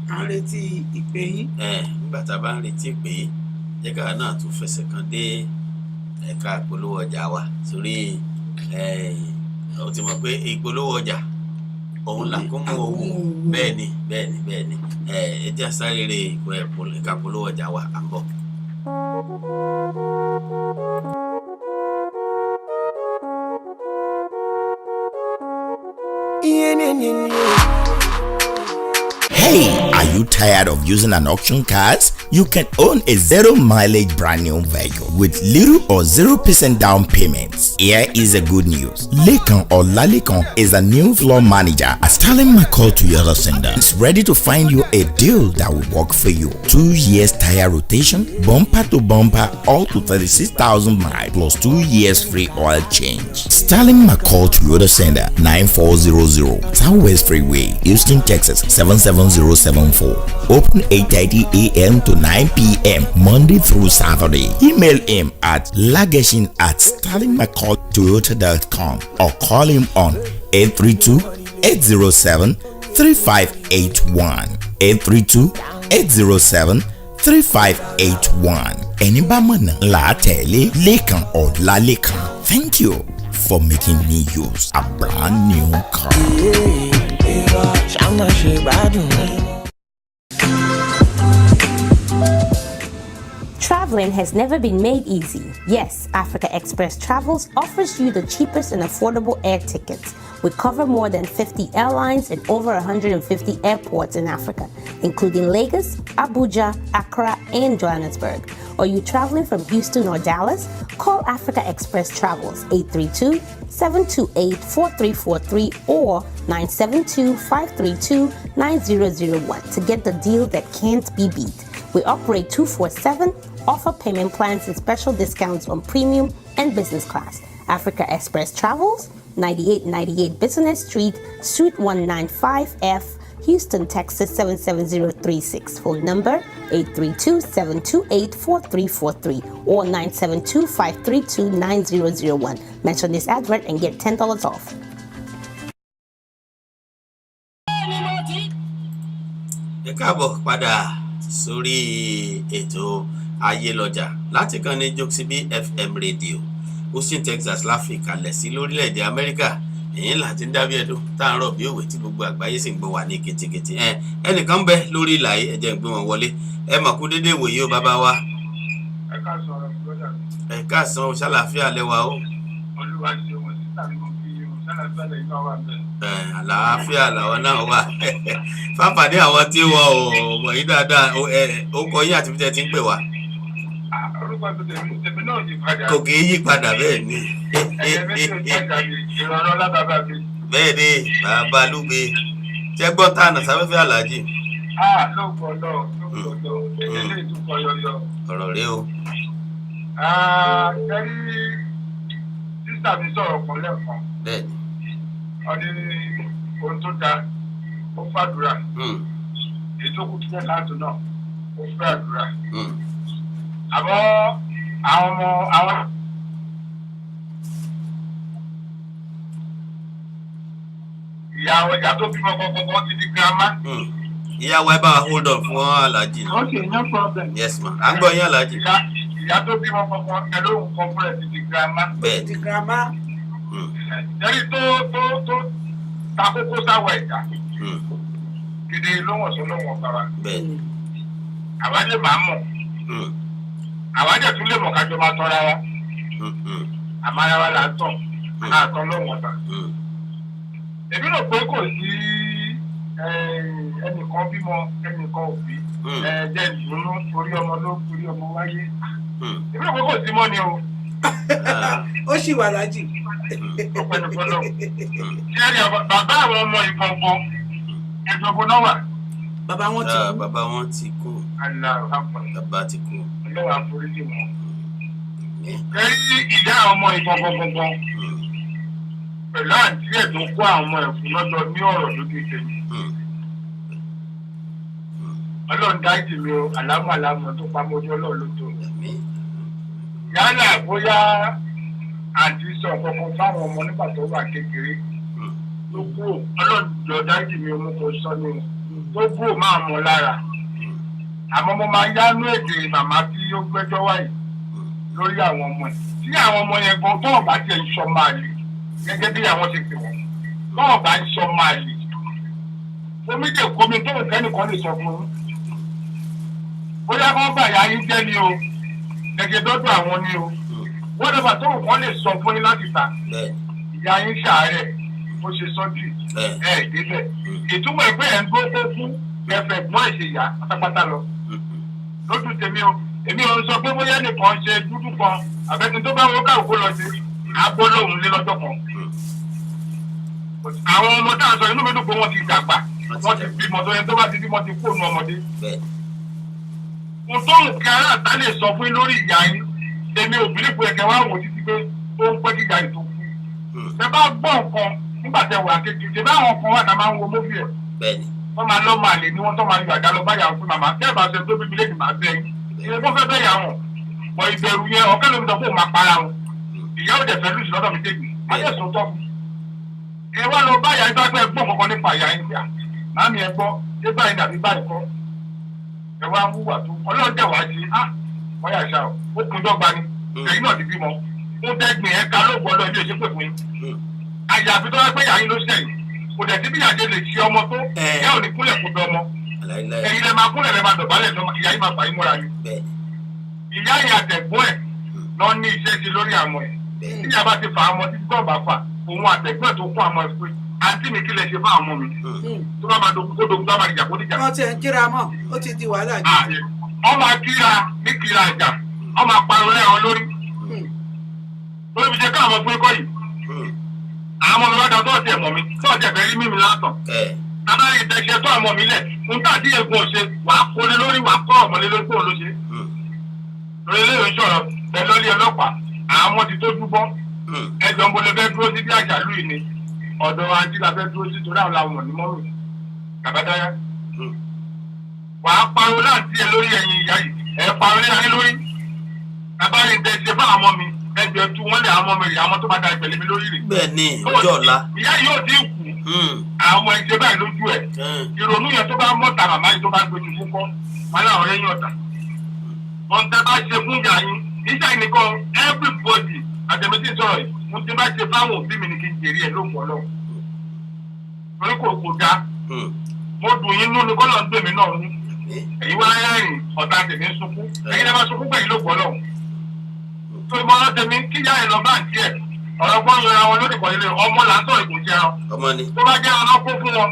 à ń retí ìpè yín. nígbà tá a bá ń retí ìpè yín jẹ́ ká náà tún fẹsẹ̀ kan dé ẹ̀ka ìpolówó ọjà wa sórí ó ti mọ̀ pé ìpolówó ọjà òun là kó mú owó bẹ́ẹ̀ ni ẹ jẹ́ sáré ẹ̀ka ìpolówó ọjà wa à ń bọ̀. Hey, are you tired of using an auction cars? You can own a zero mileage brand new vehicle with little or 0% down payments. Here is a good news. Lekan or Lalekan is a new floor manager at Sterling McCall Toyota Center. It's ready to find you a deal that will work for you. 2 years tire rotation, bumper to bumper, all to 36,000 miles plus 2 years free oil change. Sterling McCall Toyota Center, 9400 Southwest Freeway, Houston, Texas 77074. Open 8:30 a.m. to 9 p.m. Monday through Saturday. Email him at lagoshin@sterlingmccalltoyota.com or call him on 832-807-3581. 832-807-3581. Ẹni bá mọ̀nà là á tẹ̀lé Lekan or Lalekan. Thank you for making me use a brand new car. Travel Traveling has never been made easy. Yes, Africa Express Travels offers you the cheapest and affordable air tickets. We cover more than 50 airlines and over 150 airports in Africa, including Lagos, Abuja, Accra, and Johannesburg. Are you traveling from Houston or Dallas? Call Africa Express Travels 832-728-4343 or 972-532-9001 to get the deal that can't be beat. We operate 24/7, offer payment plans and special discounts on premium and business class. Africa Express Travels, 9898 Business Street, Suite 195F, Houston, Texas 77036. Phone number 832-728-4343 or 972-532-9001. Mention this advert and get $10 off. Ẹ káàbọ̀ padà sórí ètò ayélọ́jà láti kan ní Joxibí FM Radio Houston, Texas láfíríkà lẹ̀ sí lórílẹ̀‐èdè Amẹ́ríkà. Èyí láti ń dábí ẹ̀dùn tá à ń rọ̀ bí òwe tí gbogbo àgbáyé sì ń gbọ́ wà ní ketekete. Ẹnìkan bẹ lórí ìlà yìí ẹ jẹ́ ń gbé wọn wọlé. Ẹ mà kú dédé ìwòye o bàbá wa. Ẹ káàsán ọ̀rọ̀ ìgbọ́dà. Ẹ káàsán ṣàlàáfíà lẹ́wà o. Olúwa ṣe wọ́n sí tàbí mo fi ṣàlàáfíà lẹ́yìn náà wà bẹ́ẹ̀. Àlàáfíà làwọn náà wà. Fáfàdé àwọn tí wọn ò mọ̀ yí dáadáa ó kọ yín àti bí tẹ́ ti ń pè wá. Orúkọ tó tẹ̀mí náà yí padà. Kò kì í yí padà bẹ́ẹ̀ ni. Ẹ̀yẹ méjì ò jáde ìrànlọ́ lábàbà mi. Bẹ́ẹ̀ ni bàbá Lúgbe jẹ́ gbọ́ tá àná sáfẹ́fẹ́ Àlàájì. Lóògùn ọ̀dọ́ ilé ìtúkọ̀ yọyọ. Ọ̀rọ̀ rẹ o. Jẹ́rí sísà mi sọ̀rọ̀ kan lẹ́ẹ̀kan. Bẹ́ẹ̀ni. Wọ́n ní ohun tó da ó fàdúrà. Èyí tó kù tó jẹ́ káàtó náà ó fẹ́ àdúrà. Àmọ́ àwọn ọmọ àwọn. Ìyá tó bímọ kọ̀ọ̀kan ti di girama. Ìyàwó ẹ bá wa hold on fún Àlàájì. Okay, no problem. Yes ma, à ń gbọ́ yín Àlàájì. Ìyá tó bímọ kọ̀ọ̀kan ẹlòmùn kan fún ẹ̀ ti di girama. Bẹ́ẹ̀ Ti grandma. Jẹ́rí tó takókó sáwọ̀ ẹ̀dá. Gidi lóhùn sí lóhùn bàbá. Bẹ́ẹ̀ ni. Àwa lè máa mọ̀. Àwa jẹ̀ tún lè mọ̀ kájọ máa tọ́ra wa. Àmọ́ ara wa là ń tọ̀. Àtọ́ lóhùn ọ̀tà. Èmi rò pé kò sí ẹnìkan bímọ ẹnìkan òbí jẹ́ ìdùnnú orí ọmọ ló orí ọmọ wáyé. Èmi rò pé kò sí mọ́ ni o. Ó sì wà lájì. Ọ̀pẹ̀lọpọ̀lọ. Ṣé ẹ̀rí bàbá àwọn ọmọ ìgbọ̀ngbọ̀n ẹ̀dọ̀gbọ̀n náà wà? Bàbá wọn ti kú. Bàbá wọn ti kú. Bàbá ti kú. Ọlọ́wà foríjì wọn. Ẹ̀rí ìyá ọmọ ìgbọ̀ngbọ̀ngbọ̀ngbọ̀n pẹ̀lú àǹtí ẹ̀ tó kó àwọn ọmọ ẹ̀fún lọ́jọ́ ní ọ̀rọ̀ lójú ìtẹ̀yìn. Ọlọ́run dájú mi o, àlámọ̀ tó pamọ́jú ọlọ́run ló tó. Yálà bóyá àǹtí sọ kankan fáwọn ọmọ nígbà tó wà kékeré tó kúrò. Ọlọ́run jọ dájú mi o, mo kò sọ ní o. Tó kúrò máa mọ lára. Àmọ́ mo máa yánú èdè màmá tí ó gbẹ́jọ́ wáyé lórí àwọn ọmọ ẹ̀. Tí àwọn ọmọ yẹn gan tó ọ̀bá tiẹ̀ ń sọ máa lè. Gẹ́gẹ́ bí àwọn ti pè wọ́n náà bá ń sọ máa lè omi dè kómi tó nǹkan nìkan lè sọ fún un bóyá kán bá ìyá yín jẹ́ ni o gẹ́gẹ́ dọ́dọ̀ àwọn ni o wọ́n dẹ́gbà tó nǹkan lè sọ fún yín láti ta ìyá yín ṣàárẹ̀ ó ṣe sọ́jú débẹ̀ ìtumọ̀ ẹgbẹ́ ẹ̀ ń gbó tó fún ẹ̀fẹ̀ gbọ́n ẹ̀ṣẹ̀ ìyá pátápátá lọ lójú tèmi o èmi ò ń sọ pé bóyá nìkan ṣe dúdú kan àbẹ́ni tó bá wọ́n káwọ́ kó lọ sí agbó lóhùn lé lọ́jọ́ kan. Àwọn ọmọ tá a sọ inú mi dùn pé wọ́n ti dàgbà wọ́n ti bímọ tó yẹ tó bá ti bímọ ti kó nu ọmọdé. Mo tó nǹkan aráàta lè sọ fún lórí ìyá yín èmi ò bí nípò ẹ̀kẹ́ wá wò títí pé ó ń pẹ́ kí ìyá yìí tó kú. Ṣé bá gbọ́ nǹkan nígbà tẹ wà kékeré ṣe báwọn kan wà tá máa ń wo móbì ẹ̀. Wọ́n máa lọ́ máa lè ní wọ́n tó máa yọ àdá lọ báyà fún màmá tẹ́ ẹ̀ bá ṣe tó bíbí lé ní màá bẹ́ yín. Ìyẹn tó fẹ́ bẹ́ yà wọ̀n. Pọ̀ ìbẹ̀rù yẹn ọ̀kẹ́ lómi sọ fún òun máa para wọn. Ìyá ò dẹ̀ fẹ́ lùsì lọ́dọ̀ mi tèmi ajẹ́sùn tọ́ fún ẹ wá lọ báyà ẹ bá gbọ́ kankan nípa ìyá yín bíà màámi ẹ gbọ́ ṣé báyìí dàbí báyìí kọ́ ẹ wá ń wúwà tó ọlọ́run dẹ̀ wá sí wọ́n yà ṣá ó kún dọ́gba ni ẹ̀yin náà ti bímọ ó dẹ́gbìn ẹ̀ ká lóògùn ọlọ́run bí o ṣe pè fún yín àyàfi tó wá pé ìyá yín ló ṣẹ̀yìn kò dẹ̀ sí bí ìyá jẹ́ lè ṣe ọmọ tó ìyá ò ní kúnlẹ̀ kó dọ́ ọmọ ẹ̀yin lẹ máa kúnlẹ̀ lẹ máa dọ̀bálẹ̀ ìyá yín máa fà yín múra ni ìyá ìyá àtẹ̀gbọ́n ẹ̀ lọ ní iṣẹ́ sí lórí àmọ́ ẹ̀ tí ìyá bá ti fà á mọ́ títí tó bá fà òun àtẹ̀gbọ́n tó kún àmọ́ ẹ̀ pé àǹtí mi kí lè ṣe fún àwọn ọmọ mi tó bá máa dogun kó dogun tó bá dìjà kó dìjà. wọ́n ti ń kíra mọ́ ó ti di wàhálà jù. wọ́n máa kíra ní kíra ìjà wọ́n máa pariwo lẹ́yìn lórí lórí fi ṣe ká àwọn fún ikọ́ yìí àwọn ọmọ mi wá dá tó ọ̀tí ẹ̀mọ́ mi tó ọ̀tí ẹ̀fẹ́ rí mímí látọ̀ tábàárí ìtẹ̀sẹ̀ tó àmọ́ mi lẹ̀ nǹkan àti ègún ọ̀ṣẹ́ wàá kólé lórí wàá kọ́ ọ̀mọ́lé lórí kóun ló ṣe lórí ilé ìwé sọ̀rọ̀ pẹ̀lú ọlé ọlọ́pàá àwọn ti tó dúbọ́ ẹjọ́ ń bolẹ̀ fẹ́ dúró sí bí àjálù yìí ni ọ̀dọ̀ àǹtí la fẹ́ dúró sí torí àwọn làwọn ní mọ́mì kàbádáyà wàá pariwo láǹtí ẹ lórí ẹ̀yìn ìyá yìí ẹ̀ pariwo lé ayé lórí tábàárí ìtẹ̀sẹ̀ fún àwọn ọmọ mi ẹgbẹ́ tú wọ́n lé àwọn ọmọ mi rè àwọn tó bá da ìpẹ̀lẹ́ mi lórí rè. bẹ́ẹ̀ni ọjọ́ ọ̀la. ìyá yóò dín kù àwọn ọmọ ẹgbẹ́ báyìí lójú ẹ̀ ìrònú yẹn tó bá mọ̀ta màmá yìí tó bá gbójú fún kọ́ wọn láwọn ẹ̀yìn ọ̀tà. wọn tẹ bá ṣe fún ìyá yín ìjà yìí nìkan everybody àtẹ̀mẹ́tì sọ̀rọ̀ yìí mo ti bá ṣe fáwọn òbí mi ní kí n jèrè ẹ̀ lóògùn ọlọ́run. torí kò dá mo dùn yín nú ni kọ́lọ̀ ń gbèmí náà ní èyí wá rẹ́rìn ọ̀tá tèmi sunkún èyí lè má sunkún pẹ̀lú lóògùn ọlọ́run tó ìmọ̀ ọ̀rọ̀ tèmi kíyà ẹ̀ lọ bá ń tiẹ̀ ọ̀rọ̀ gbọ́n yọra wọn lórí ìkọ̀lẹ́ lé ọmọ làásọ̀ ìkùn ti ẹran tó bá jẹ́ ọ̀nà kó fún wọn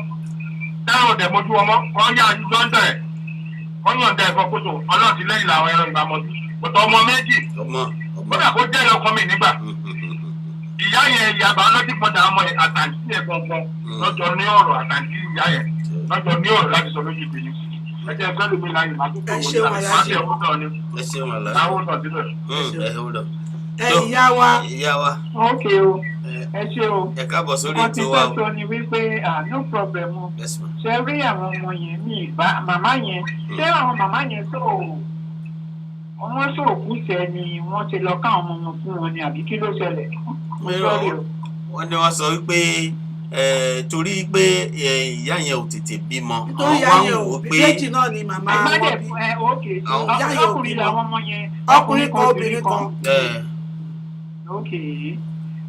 dáhùn ọ̀dẹ̀ mojú ọmọ wọn yá àjùjọ ń bẹ̀rẹ̀ wọn yàn dẹ̀ ẹ̀fọ́ kótó ọlọ́ọ̀tì lẹ́yìn làwọn ẹran ìbámọ́jú kòtò ọmọ méjì kódà kó jẹ́ ọkọ mi nígbà ìyá yẹn ìyá biology mother ọmọ yẹn àtàǹtí yẹn gbọ̀ngbọ̀n lọ́jọ́ ní ọ̀rọ̀ àtàǹtí ìyá yẹn lọ́jọ́ ní ọ̀rọ̀ láti sọ lójú ìpinnu ẹjẹ fẹ́ lómi láyé máa tó kọ̀ wọ́n láti máa tẹ̀ ọ̀hún náà ni. ẹ ṣeun àlá láwọn ọ̀dọ̀ sílẹ̀. ẹ hold on. ìyá wa. ìyá wa. ok o ẹ ṣe o. ẹ káàbọ̀ sórí wọ́n ti ètò wa o. fẹ́ sọ ni wípé no problem o. ṣe rí àwọn ọmọ yẹn ní ìbá màmá yẹn ṣé àwọn màmá yẹn tó wọ́n sòkú sẹ́ ni wọ́n ti lọ káwọn ọmọ wọn fún wọn ni àbí kí ló ṣẹlẹ̀. wọ́n ní wọ́n sọ wípé torí pé ìyá yẹn ò tètè bímọ àwọn wá ń wò pé méjì náà ni màmá wọn bí ìyá yẹn ò bímọ ọkùnrin kan obìnrin kan.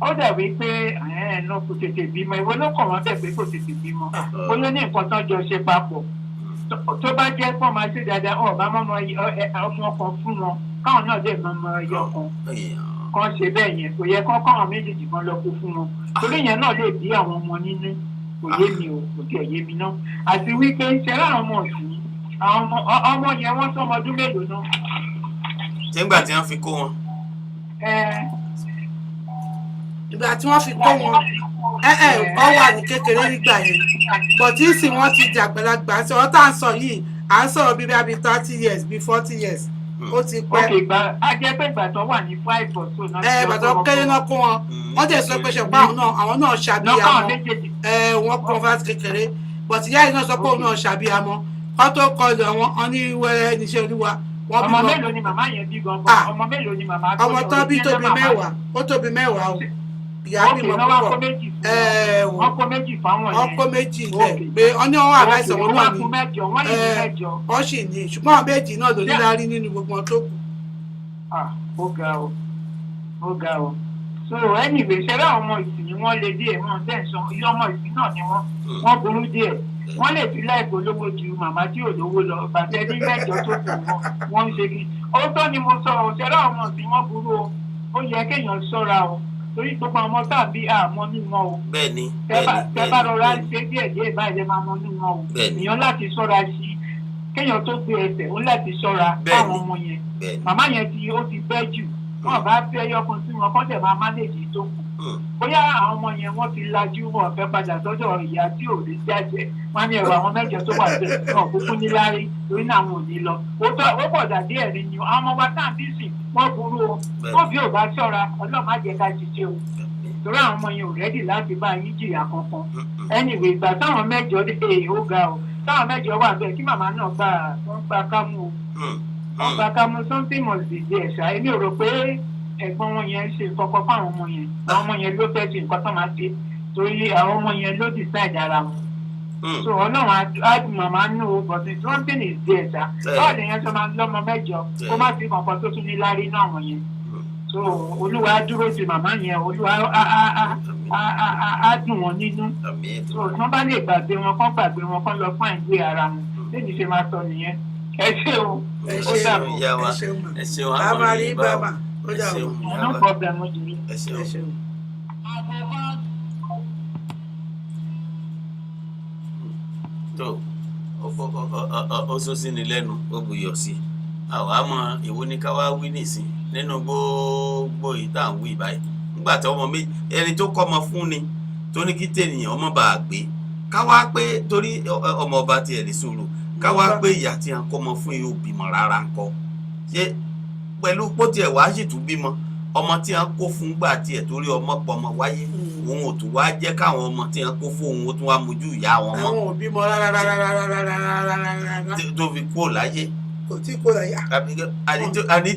ó dàbí pé náà kò tètè bímọ ìwé ló kàn wọ́n bẹ̀ pé kò tètè bímọ bóyá ní nǹkan tán jọ ṣe papọ̀ tó bá jẹ́ pọ́n máa ṣe dáadáa ọ̀bá mọ́mọ́ ọmọ kan fún wọn káwọn náà dẹ̀ mọ́mọ́ ẹyọ kan ṣe bẹ́ẹ̀ yẹn kò yẹ kán káwọn méjèèjì kan lọ kó fún wọn torí yẹn náà lè bí àwọn ọmọ nínú kò yé mi o kò tiẹ̀ yé mi náà àti wípé ṣẹlẹ àwọn ọmọ ọ̀sìn àwọn ọmọ yẹn wọ́n tó ọmọ ọdún mélòó náà. ṣé ńgbà tí wọ́n fi kó wọn. ìgbà tí wọ́n fi kó wọn ọ wà ní kékeré nígbà yẹn bọ̀tí sì wọ́n ti dàgbàlagbà ṣe wọ́n tá à ń sọ yìí à ń sọ̀rọ̀ bíi bíi 30 years bíi 40 years ó ti pẹ́. ok a jẹ́ pé ìgbà tó wà ní 5 or so náà. ìgbà tó kéré náà kó wọn wọ́n tẹ̀ sọ pé ṣùgbọ́n àwọn náà ṣàbíyamọ wọ́n kọ́ fásitì kékeré bọ̀tí yáyí náà sọ pé òun náà ṣàbíyamọ wọ́n tó kọ lọ wọn ní wẹ́rẹ́ níṣẹ́ olúwa. ọmọ mélòó ni màmá yẹn bí gan-an ọmọ mélòó ni màmá tó lọ. ọmọ tó bí tóbi mẹ́wàá ó tóbi mẹ́wàá o ìyá bímọ púpọ̀ wọ́n kó méjì fáwọn yẹn wọ́n kó méjì lẹ̀ pé wọ́n ní wọ́n àláìsàn wọn náà ní wọ́n sì ní ṣùgbọ́n àwọn méjì náà ló níláárí nínú gbogbo wọn tó kù. ó ga o so anyway ṣẹlẹ̀ àwọn ọmọ ìsìn ni wọ́n lè díẹ̀ wọ́n tẹ̀ sọ ilé ọmọ ìsìn náà ni wọ́n burú díẹ̀ wọ́n lè fi láìpẹ́ olówó ju màmá tí ò lówó lọ bàtẹ́ ní mẹ́jọ tó kù wọ́n ń ṣe kí òótọ́ ni mo sọ ṣẹlẹ̀ àwọn ọmọ ìsìn wọ́n burú o ó yẹ kéèyàn ṣọ́ra o torí gbogbo àwọn tàbí àmọ́ nínú wọn o. bẹ́ẹ̀ni tẹ́ bá rọra ṣe díẹ̀ díẹ̀ báyìí lè máa mọ nínú wọn o. èèyàn láti ṣọ́ra sí kéèyàn tó gbé ẹsẹ̀ ó láti ṣọ́ra fáwọn ọmọ yẹn. màmá yẹn ó ti pẹ́ jù wọn bá fẹ́ yọkùn sí wọn kọ́ńtẹ̀ máa mánéèjì tó kù. bóyá àwọn ọmọ yẹn wọ́n ti lajú wọn fẹ́ padà sọ́dọ̀ ìyá tí ò lè jájẹ wọn ní ẹ̀rọ àwọn mẹ́jọ tó wà bẹ́ẹ̀ náà kúkú níláárí torí náà wọn ò ní lọ. ó pọ̀ dàbí ẹ̀rí ni àwọn ọmọ wa táà bí sìn wọ́n burú o wọ́n bí ò bá ṣọ́ra ọlọ́ọ̀ má jẹ́ ká ṣiṣẹ́ o torí àwọn ọmọ yẹn ò rẹ́dì láti bá yín jìyà kankan anyway ìgbà táwọn mẹ́jọ ó ga o táwọn mẹ́jọ wà bẹ́ẹ̀ kí màmá náà gba kámú o wọ́n gba kámú something must be there ṣá èmi ò rò pé ẹ̀gbọ́n wọn yẹn ṣe kọ́kọ́ fáwọn ọmọ yẹn àwọn ọmọ yẹn ló fẹ́ ṣe nǹkan tó máa ṣe torí àwọn ọmọ yẹn ló decide ara wọn so ọlọ́run á màmá nù o but something is there ṣá báwo lè yẹn sọ máa lọ́mọ mẹ́jọ kó má sí kankan tó tún ní lárí náà wọ̀n yẹn so olúwa dúró ti màmá yẹn olúwa á dùn wọn nínú so wọ́n bá lè gbàgbé wọn kán lọ fún àìgbé ara wọn lẹ́yìn ṣe máa sọ nìyẹn ẹ ṣé o ìyá wa ẹ ṣeun àmọ̀rí bàbá ẹ ṣeun ìyá wa ẹ ṣeun. tó ó sí ni lẹ́nu ó buyọ̀ sí àwa mọ èwo ní ká wá wí nìsín nínú gbogbo ìta ń wí báyìí nígbà tí ọmọ méjì ẹni tó kọ́ ọmọ fún ni tó ní kí tènìyàn ọmọ bá a gbé ká wá pé torí ọmọ ọba tiẹ̀ ní sùúrù ká wá pé ìyá tí a kọ́ ọmọ fún yìí ò bímọ rárá ń kọ́ ṣé pẹ̀lú pótí ẹ̀ wá sì tún bímọ ọmọ tí a kó fún gbà tiẹ̀ torí ọmọ pọmọ wáyé òun ò tún wá jẹ́ káwọn ọmọ tí a kó fún òun ó tún wá mojú ìyá wọn mọ́. àwọn òbí mọ rárá tó fi kó láyé. kò tí kó láyé. àní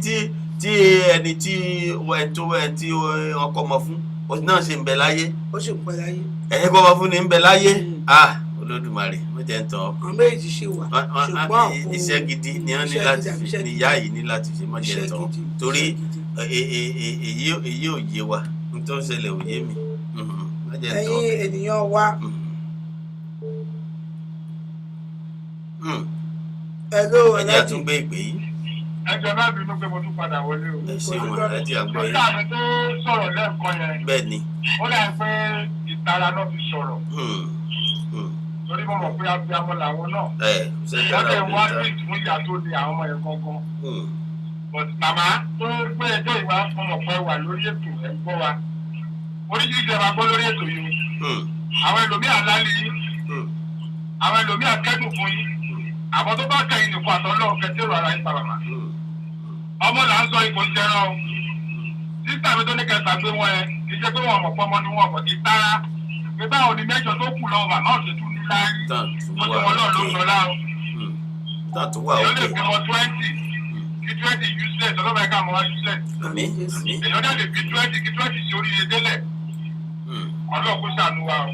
tí ẹni tí wọ́n kọ́ ọmọ fún náà ṣe ń bẹ láyé. ó sì ń bẹ láyé. ẹ̀yẹ́ kọ́ ọmọ fún ni ń bẹ láyé. Olódùmarè wọ́n jẹ́ ń tán. àwọn méjì ṣe wà ṣùgbọ́n iṣẹ́ gidi ni wọ́n ní láti fi ní ìyá yìí ní láti fi mọ́ jẹ́ ń tán torí èyí ò yé wa n tó ń ṣẹlẹ̀ ò yé mi. ẹ̀yin ènìyàn wa hello ẹjẹ àtúngbé ìpè yìí. ẹjọ náà bínú pé mo tún padà wọlé o. ẹ ṣeun aláàjì àgbọ̀ yìí. ìgbà mi tó sọ̀rọ̀ lẹ́ẹ̀kan yẹn. bẹ́ẹ̀ ni. ó dà pé ìtara náà fi sọ̀rọ̀. torí mo mọ̀ pé abiyamọ làwọn náà. lọ́dẹ̀ wá sí ìtumú ìyá tó di àwọn ọmọ yẹn gangan. màmá tó gbé ẹjọ́ ìwà fún ọ̀pọ̀ ẹwà lórí ètò ẹ̀ ń gbọ́ wa. oríṣiríṣi ẹ̀ máa gbọ́ lórí ètò yìí. àwọn ẹlòmíà lálẹ́ yìí. àwọn ẹlòmíà kẹ́dùn fún yín. àbọ̀ tó bá kẹ́yìn nìkan àtọ́ náà kẹ́tẹ́rù ara yín pàrọ̀mà. ọmọ là ń sọ ipò ń jẹran o. sísà mi tó ní kẹta gbé wọn ẹ kì í ṣe pé wọn mọ̀ pọ́nmọ́ ni wọn kò ti tára. pé báwo ni mẹ́jọ tó kù lọ́wọ́ màmá ọ̀sẹ̀ tún ní láyé. mo ti wọn náà ló sọ láàrú. èèyàn lè fi wọn 20 kí 20 useless ọlọ́mọ ẹ̀ka àwọn useless. èèyàn dẹ̀ lè fi 20 kí 20 ṣe oríire délẹ̀. ọlọ́ọ̀kú ṣàánú wa o.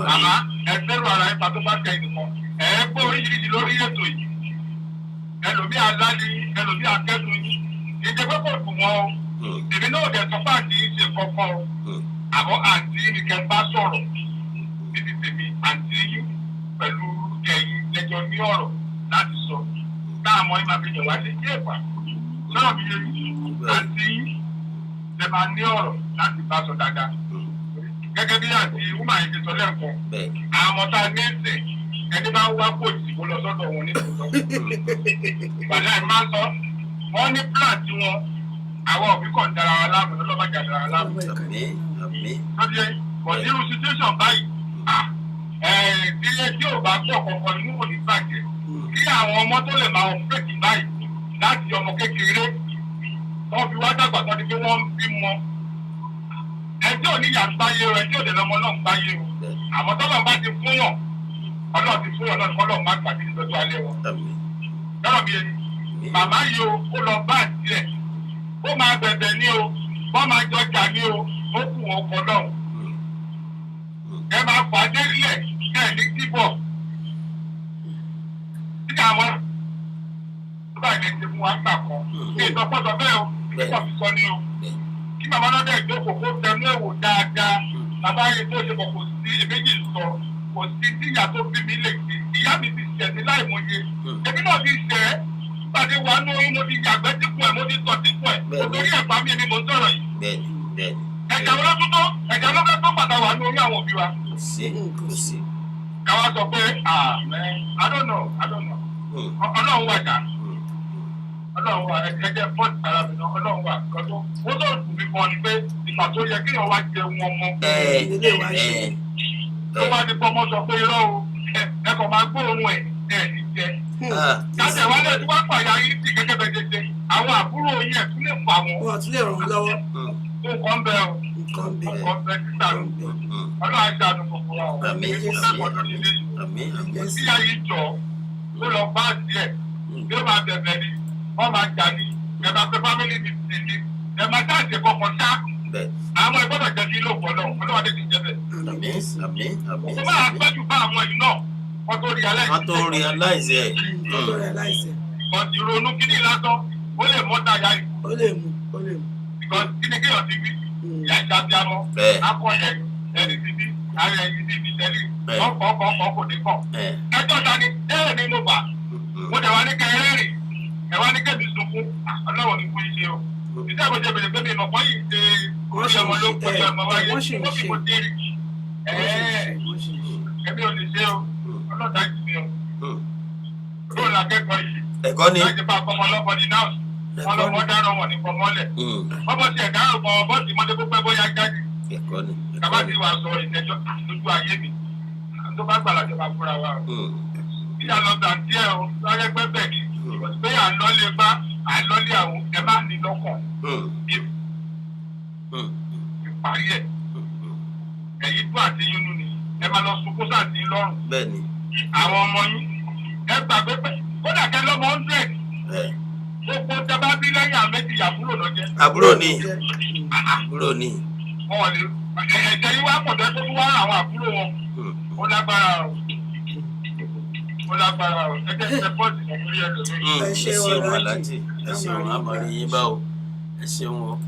màmá ẹgbẹ́rún ara ẹ̀ pàtó bá kẹ́ ìnìkan ẹ̀ gbọ́ oríṣiríṣi lórí ètò yìí. ẹlòmí aláàlí ẹlòmí akẹ́dùn yìí ìjẹ́ pé kò dùn wọn o. èmi náà dẹ̀ sọ fún àǹtí ṣe kọ́kọ́ o. àmọ́ àǹtí mi kẹ́ bá sọ̀rọ̀ níbi tèmi àǹtí yín pẹ̀lú ẹ̀yin lẹ́jọ́ ní ọ̀rọ̀ láti sọ táàmọ́ ẹ̀ máa fi yẹ̀ wá sí ilé ẹ̀fà lọ́rọ̀ mi yẹ àǹtí yín lè máa ní ọ̀rọ̀ láti bá sọ dáadáa gẹ́gẹ́ bí àǹtí wúmà yìí ti sọ lẹ́ẹ̀kan àwọn ọmọ tá a ní ẹ̀sẹ̀ ẹni bá ń wá kóòtù kó lọ sọ́dọ̀ wọn nínú ìtọ́ ìpàdé àì máa sọ wọ́n ní plan tí wọn àwọn òbí kàn dára wa láàmú lọ́lọ́mọdé dára wa láàmú. lọ́dí kọ̀dírù situation báyìí ilé tí ò bá gbọ́ kọ̀ọ̀kan nínú òní bàjẹ́ kí àwọn ọmọ tó lè máa ọ̀pẹ́ẹ̀tì báyìí láti ọmọ kékeré wọ́n fi wá dàgbà tó di pé wọ́n ń bímọ ẹjọ́ oníyà ń gbáyé o ẹjọ́ òdèlè ọmọ náà ń gbáyé o àmọ́ tọ́lọ́ bá ti fún yàn ọlọ́run ti fún yàn náà kọ́lọ́ má gbàgbé lọ́jọ́ alẹ́ wọn. lọ́rọ̀ mi yẹn màmá yìí o ó lọ bá àtìlẹ̀ ó máa bẹ̀bẹ̀ ní o wọ́n máa jọjà ní o ó kù wọn kọ lọ́hùn. ẹ máa pàdé ilẹ̀ ẹ̀ ní kíbọ̀ tí àwọn ọba ilẹ̀ ti fún wa gbà kan ní ìtọ́pọ̀tọ̀ bẹ́ẹ̀ o nípa sísọ ní o kí màmá náà dẹ̀ jókòó kó tẹnu ẹ̀wò dáadáa bàbá yẹn tó ṣe kọ̀ kò sí èméjì sọ kò sí tí ìyá tó bí mi lè ṣe ìyá mi ti ṣẹ̀ ní láìmọye èmi náà ti ṣẹ̀ ẹ́ pàdé wa ní oyún mo ti yàgbẹ́ dípò ẹ̀ mo ti tọ̀ dípò ẹ̀ òtórí ẹ̀fà mi ni mo ń sọ̀rọ̀ yìí. ẹ̀jẹ̀ olótú tó ẹ̀jẹ̀ olótú tó pàtàkì wà ní oyún àwọn òbí wa. káwa sọ pé I don't know ọlọ́run wà dá ọlọ́run wà ẹ̀jẹ̀ pọ́ǹtì ara mi náà ọlọ́run wà kọ́tọ́ ó tó dùn mí kan ni pé ìgbà tó yẹ kéèyàn wá jẹun ọmọ ilé wa ṣe tó bá ní pọ́nmọ́ sọ pé irọ́ o ẹ̀kọ́ máa gbóòórùn ẹ̀ ní jẹ. kájẹ̀ wálé tí wọ́n pààyà yìí ti gẹ́gẹ́ bẹ́ẹ̀ jẹjẹ àwọn àbúrò yìí ẹ̀ tún lè pa wọn. wọ́n tún lè ràn wọ́n lọ́wọ́. nǹkan bẹ́ẹ̀ o nǹkan bẹ́ẹ̀ títà ló ọlọ́run àti àdúgbò fún wa o èmi kò lọ́dọ̀ nílé yìí tí ayé jọ ó lọ bá díẹ̀ bí ó máa bẹ̀bẹ̀ ni wọ́n máa jà ní ẹ̀ máa pẹ́ fámìlì mi sì ní ẹ̀ máa dá àjẹ kọ̀ọ̀kan ṣá àwọn ìgbọ́dọ̀ jẹ́ kí ilé òpó náà ọlọ́run àti ìjẹ́ bẹ̀. ó máa gbẹ́jù bá àwọn ìlú náà wọ́n tó realize ẹ̀. ìrònú kíní lásán ó lè mọ́ dáyà yìí. ó lè mú. because kíní kéèyàn ti wí ìyá ìjà bí amọ́ akọ́yẹ ẹni ti bí ara ẹni ti bí tẹ́lẹ̀ ọkọ̀ kò ní kọ̀. ẹjọ́ ta ni ẹ̀rẹ̀ nínú bà mo dẹ̀ wá ní kẹrẹ́rìn ẹ wá ní kẹ́mi sunkún ọlọ́wọ́ ní fún iṣẹ́ o ìdí àbọ̀jẹ̀ bèrè pé mi mọ̀ pọ́n yìí ṣe orí ọmọ ló kọjú ọmọ wáyé wọ́n fi kò dé rí ẹ̀mí ò lè ṣe o ọlọ́dà jù mí o lóòrùn akẹ́kọ̀ọ́ yìí ẹ̀kọ́ ni láti bá ọmọ ọlọ́pọ̀ ní náà wọn lọ́mọ dáràn wọn ní fọmọ́lẹ̀ ọmọ tí ẹ̀dá ọmọ bọ́ọ̀sì mọ́tò pípẹ́ bóyá jáde ẹ̀kọ́ ni kàbá tí wàá sọ ìtẹ́jọ́ lójú ayé mi tó bá gbà lájọ bá fúnra wa bí àlọ́gbà díẹ̀ o lọ́rẹ́ pẹ́pẹ́ ni pé àlọ́lé bá àlọ́lé àwọn ẹ má ní lọ́kàn ìparí ẹ̀ ẹ̀yìn tó àti yín nù ni ẹ máa lọ sunkún sáàtì lọ́rùn bẹ́ẹ̀ni àwọn ọmọ yín ẹ gbàgbé pé kódà kẹ́ lọ́mọ 100 gbogbo tẹ́bá bí lẹ́yìn àmẹ́jì àbúrò lọ jẹ́. àbúrò ni àbúrò ni. wọ́n lè ẹ̀jẹ̀ yín wá pọ̀jọ́ tó wá àwọn àbúrò wọn ó lágbára o ẹ̀jẹ̀ ìṣẹ́ pọ́ọ̀tì nàìjírí ẹ̀ lómi. ẹ ṣeun aláàjì ẹ ṣeun àmọ́rí yín bá o ẹ ṣeun o.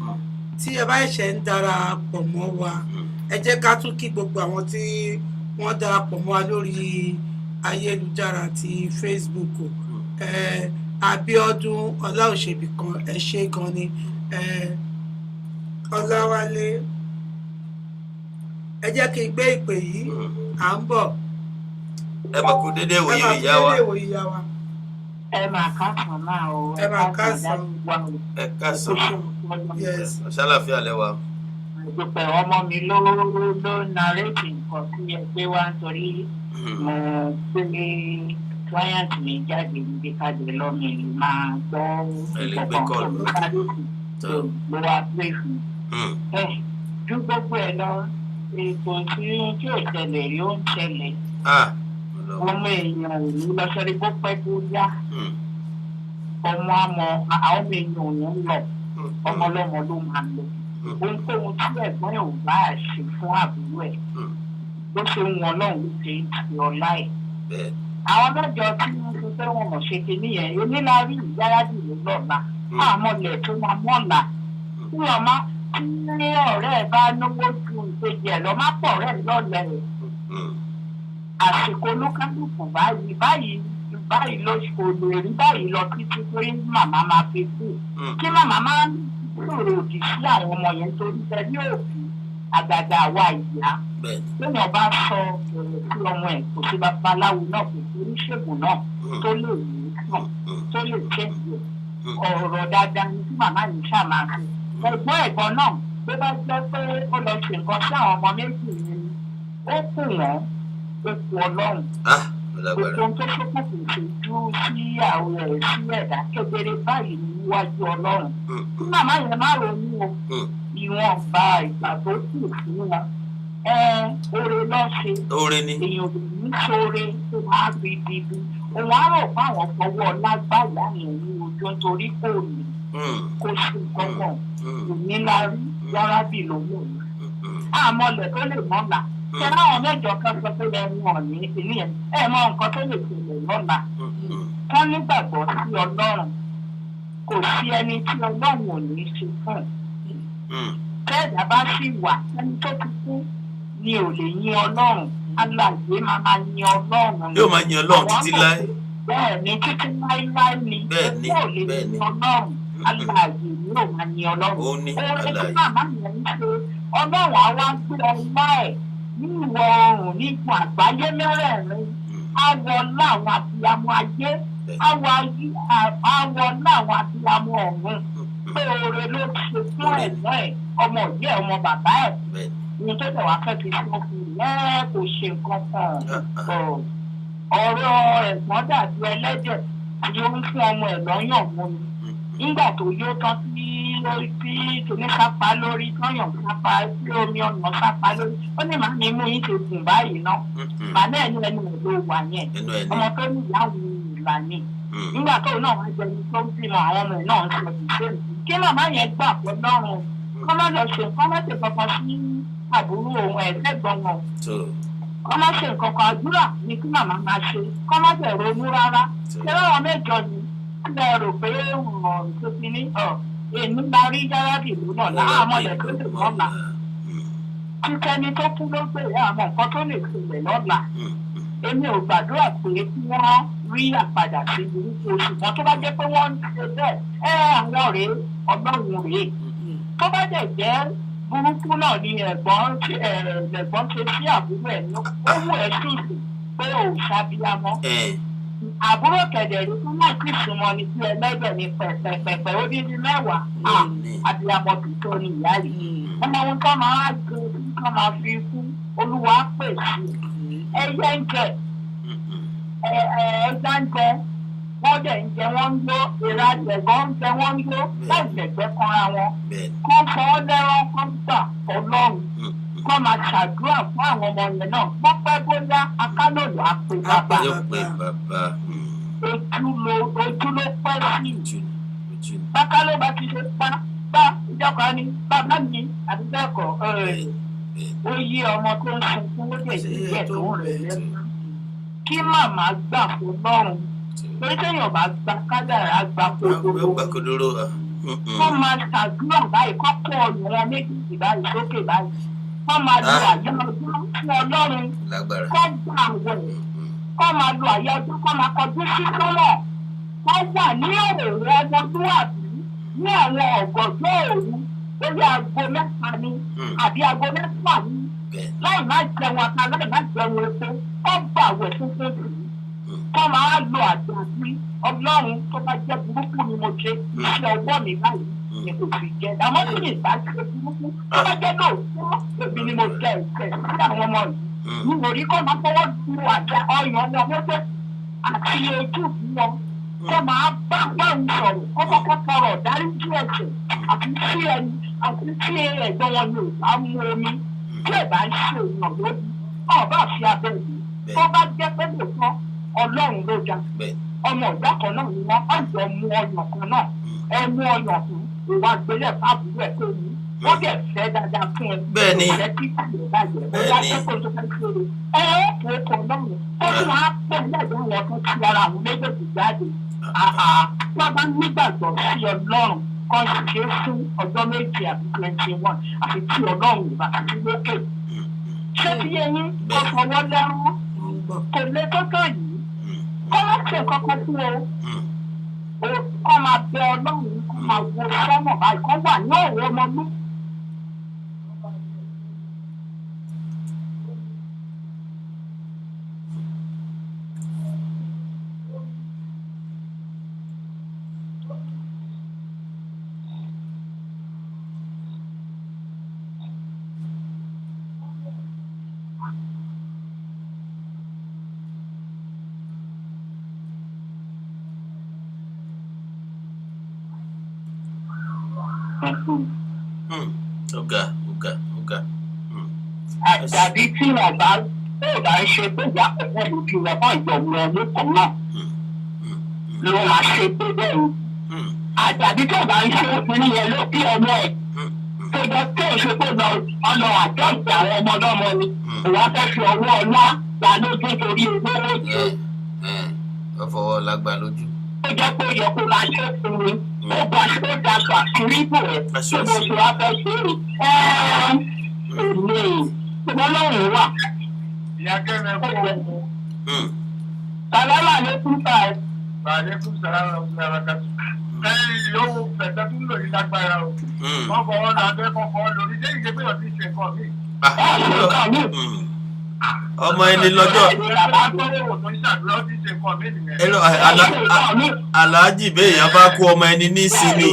tí ẹ bá ṣe ń darapọ̀ mọ́ wa ẹ jẹ́ ká tún kí gbogbo àwọn tí wọ́n darapọ̀ mọ́ wa lórí ayélujára àti Facebook Abíọ́dún Ọláòṣèbí kan ẹ ṣé gan ni Ọláwálé ẹ jẹ́ kí n gbé ìpè yìí à ń bọ̀. ẹ máa kú dédé ìwòye ìyá wa. ẹ máa kásán náà o. ẹ máa kásán. ẹ kásán. ṣàlàfíà lẹ́wà. ìdúpẹ́ ọmọ mi ló nàrètì nǹkan tí ẹ gbé wá nítorí mo gbé client mi jáde níbi kájọ lọ́mọ ìlú máa gbọ́ ìkọ̀kan tó sáré sí ló wá pé fún ẹ ju gbogbo ẹ lọ ètò tí ò ṣẹlẹ̀ rí ó ń ṣẹlẹ̀ ọmọ èèyàn ò ní lọ sọ́rí bó pẹ́ tó yá ọmọ àmọ́ àwọn ọmọ èèyàn ò ní lọ ọmọ ọlọ́mọ ló máa lọ ohunkóhun tí ẹ̀gbọ́n ẹ̀ ò bá ṣe fún àbúrò ẹ̀ bó ṣe ń wọn náà ló ṣe ń ti ọlá ẹ̀. àwọn mẹ́jọ tí wọ́n fi fẹ́ wọn mọ̀ ṣe kìíní yẹn onílárí ìyáradì ló lọ́la àmọ́lẹ̀ tó máa mọ́la tí wọ́n má ní ọ̀rẹ́ ẹ̀ bá náwó ju ìkejì ẹ̀ lọ má pọ̀ ọ̀rẹ́ ẹ̀ lọ́lẹ̀ rẹ̀. àsìkò olúkálùkù báyìí ló kò lè rí báyìí lọ títí pé màmá máa fi kú kí màmá máa ń lòrò òdì sí àwọn ọmọ yẹn torí tẹ̀lé òbí àgàgà àwa ìyá lóyún bá sọ ọ̀rọ̀ sí ọmọ ẹ̀ kò sí babaláwo náà kò sí oníṣègùn náà tó lè rí náà tó lè kéde ọ̀rọ̀ dáadáa ní tí màmá yìí ṣàmà ṣe ẹ̀gbọ́n náà bí bá jẹ́ pé ó lọ ṣe nǹkan sí àwọn ọmọ méjì ni ó kù wọ́n ó kù ọlọ́run gbogbo tó ṣókùnkùn ṣojú sí àwọn ẹ̀ sí ẹ̀dá kedere báyìí níwájú ọlọ́run tí màmá yẹn má ronú o ìwọ̀nba ìgbà tó kù fún wọn oore lọ́sẹ̀ èèyàn ò ní sóore tó máa fi dìbò òun á rò fún àwọn fọwọ́ lágbàyà yẹn ní ojú nítorí kò ní kó ṣe gbọ́ngàn ìnílárí yárábì lówó ni àmọ́lẹ̀ tó lè mọ́la ṣẹlá àwọn mẹ́jọ kan sọ pé ẹnu ọ̀nì ìpínlẹ̀ ẹ̀ mọ nǹkan tó lè ṣẹlẹ̀ lọ́la wọ́n nígbàgbọ́ sí ọlọ́run kò sí ẹni tí ọlọ́run ò ní ṣe fún kẹ́ẹ̀dá bá sì wà ẹni tó ti kú ni ò lè yin ọlọ́run alàyè máa yin ọlọ́run yóò máa yin ọlọ́run títí láé bẹ́ẹ̀ ni títí láéláé ni ẹni ò lè yin ọlọ́run alàyè ni ò máa yin ọlọ́run òun ni màmá yẹn ń ṣe ọlọ́run á wá gbé ọlá ẹ̀ ní ìwọ̀ oòrùn ní ipò àgbáyé mẹ́rẹ̀ẹ̀rin awọ láwọn abiyamọ ayé awọ láwọn abiyamọ ọ̀run pé oore ló ṣe fún ẹ̀gbọ́n ẹ̀ ọmọ ìyá ẹ̀ ọmọ bàbá ẹ̀ ní tó tẹ̀ wá fẹ́ fi sọ fún un kò ṣe nǹkan kan ọ̀rọ̀ ẹ̀gbọ́n dàbí ẹlẹ́dẹ̀ tí ó ń fún ọmọ ẹ̀ lọ́yàn mú ni nígbà tó yóò tán sí kìnní sápá lórí tọ́yàn sápá sí omi ọ̀nà sápá lórí ó ní màá ní mú yín ṣe gùn báyìí náà màá ẹni ẹnu ẹ̀ ló wà yẹn ọmọ tó ní ìyáwó ìlànà nígbà tó náà wá jẹni tó ń bímọ àwọn ọmọ ẹ̀ náà ń sọ ìṣe kí màmá yẹn gbà pọ̀ lọ́rùn kọ́ má lọ ṣe kọ́ má ṣe kankan sí àbúrò òun ẹ̀ẹ́dẹ́gbọ̀n wọn kọ́ má ṣe nǹkan kan àdúrà ní kí màmá máa ṣe kọ́ má bẹ̀ ronú rárá ṣé láwọn mẹ́jọ ni ẹ rò pé ọ̀rọ̀ tó ti ní èmi máa rí gáràjì lónà láàmọ́lẹ̀ tó lè lọ́la kíkẹ́ni tó kú ló gbé àmọ́ nǹkan tó lè ṣẹlẹ̀ lọ́la èmi ò gbàdúrà pé kí wọ́n rí àpadà sí burúkú ṣùgbọ́n tó bá jẹ́ pé wọ́n ń ṣe bẹ́ẹ̀ àwọn rèé ọlọ́run rèé tó bá dẹ̀ jẹ́ burúkú náà ni ẹ̀gbọ́n ṣe sí àbúrò ẹ̀ ló owó ẹ̀ ṣùṣù pé ò ṣàbíyamọ́ àbúrò kẹ̀dẹ̀rí tó náà sì súnmọ́ ní bí ẹlẹ́gbẹ̀ẹ́ ní pẹ̀pẹ̀pẹ̀ ó dín ní mẹ́wàá àbíyamọ́ tó ní ìyá yìí ọmọ ohun tó máa gbé tó máa fi kú olúwa pè sí ẹyẹ ń jẹ ẹja ń jẹ wọ́n dẹ̀ ń jẹ wọ́n ń yó ìra jẹ̀gbọ́n ń jẹ wọ́n ń yó láì jẹ̀gbẹ́ kanra wọn kó fọwọ́ lẹ́rán kó gbà ọlọ́run kó máa ṣàdúrà fún àwọn ọmọ yẹn náà wọ́n pẹ́ bóyá akálòlò àpè bàbá ojú ló pẹ́ sí bákà ló bá ti ṣe bá ìjọba ni bàbá mi àti bẹ́ẹ̀ kọ́ ó yí ọmọ tó ń sunkún lóde ìdílé tó ń rẹ̀ lẹ́nu kí màmá gbà fún lọ́rùn torí téèyàn bá gba kádàrá gba kodoro wọ́n máa ṣàdúrà báyìí kọ́kọ́ ọ̀nà wọn méjèèjì báyìí sókè báyìí wọ́n máa lo àyà ọdún fún ọlọ́run kọ́ gbà wẹ̀ kọ́ máa lo àyà ọdún kọ́ máa kọjú sí sọ́nà wọ́n wà ní èrò ọmọdúnwàbí ní àwọn ọ̀gọ̀dọ̀ òru lórí aago mẹ́ta ni àbí aago mẹ́fà ni láì má jẹun ata láì má jẹun epo kọ́ gbà wẹ̀ tuntun sí i kọ́ máa lo àdàbí ọlọ́run tó bá jẹ́ burúkú ni mo ṣe iṣẹ́ ọwọ́ mi báyìí ni kò fi jẹ́ àmọ́ tí mi bá ṣe burúkú tó bá jẹ́ lóòótọ́ èmi ni mo jẹ ìṣẹ̀ sí àwọn ọmọ yìí mi ò rí kọ́ máa fọwọ́ lu àjà ọyàn ọmọ mẹ́fẹ́ àti ojú wọn kọ́ máa bá ń sọ̀rọ̀ kọ́ kọ́kọ́ tọrọ dáríjì ẹ̀ṣẹ̀ àti tí ẹni àti tí ẹ̀gbọ́n wọn ni ò bá mú omi tí ẹ̀ bá ń ṣe èèyàn lójú ọ̀bá fi abẹ́ mi tó bá jẹ́ pé lóòótọ́ ọlọ́run ló dá ọmọ ìgbà kan náà ni wọ́n á jọ mú ọyàn kan náà ẹ mú ọyàn fún ìwà gbélé fábùrú ẹ̀ tó ní wọ́n dẹ̀ fẹ́ dáadáa fún ẹ bẹ́ẹ̀ni ìfẹ́ tí kò lè bàjẹ́ ó yá tó tó fẹ́ ṣe é kò kọ̀ lọ́run ó tún máa pè lẹ́yìn wọn tó ti ara àwọn méjèèjì jáde wọ́n bá nígbàgbọ́ sí ọlọ́run kan ṣe fún ọjọ́ méjì àbí 21 àfi tí ọlọ́run ìbá àti lókè ṣé ti yẹ yín kó fọwọ́ lẹ́rú kò lè tọ́tọ̀ yìí kọ́ má ṣe kankan fún o kọ́ máa bẹ ọlọ́run kọ́ máa wo sọ́mọ̀ báyìí kọ́ wà ní òwò ọmọlú. Ọ̀gá. Àjàbí tí wọ́n bá ń ṣe pé ìyá pẹ̀lú lójú rẹ̀ fún ìjọba ọdún kan náà ló máa ṣe pé bẹ́ẹ̀ ni. Àjàbí tó bá ń ṣe obìnrin yẹn ló bí ọmọ ẹ̀ tó jọ tó ṣe pé ọ̀nà àjọ ìgbà àwọn ọmọ ọlọ́mọ ni ìwà fẹ́ fi ọwọ́ ọlá gbà lójú torí owó lójú. Ó fọwọ́ ọlá gbà lójú. Ó jẹ́ pé ó yẹ kó máa ṣe fún mi. Ó gba ṣé ó daṣọ àṣírí bò ẹ́ tó bó ṣe wá fẹ́ ṣe é. Èmi ìwọ́n lọ́rùn wà. Ìyá kẹ́mi ẹ̀kọ́ ọ̀hún. Sàlámà ló kún fà ẹ́. Bàálẹ́kùn sàlámà ló kún fà ẹ́. Ẹyin yòówù fẹ̀tẹ̀ tún lò ní lágbára o. Wọ́n fọwọ́ lọ abẹ́ kọ̀ọ̀kan lórí. Ṣé ìṣe pé ọtí ṣe nǹkan mi? Ọmọ ẹni lọ́jọ́. Aláàjì béèyàn bá kú ọmọ ẹni ní sinmi.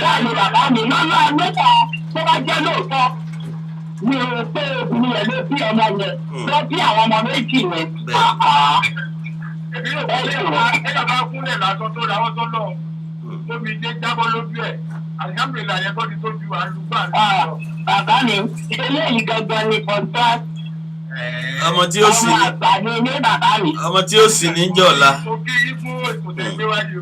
Báyìí bàbá mi lọ́nà mẹ́ta tó bá jẹ́ lóòótọ́ mi ò pé obìnrin yẹn ló bí ọmọ yẹn lọ bí àwọn ọmọ méjì yẹn. Èmi ò kọ́ ẹ̀yà bá kúnlẹ̀ lásán tó ráwọ́ tó lọ tóbi dé jábọ́ lójú ẹ̀. Àlùkámìlà yẹn tó ti tó ju àlùgbà lọ. Bàbá mi eléyìí gangan ni contract. Ọmọ tí ó sì ní. Àwọn àgbà ni ní bàbá mi. Ọmọ tí ó sì ní jọ̀la. Mo kí yín fún ìkòtẹ́ ìgbéwájú.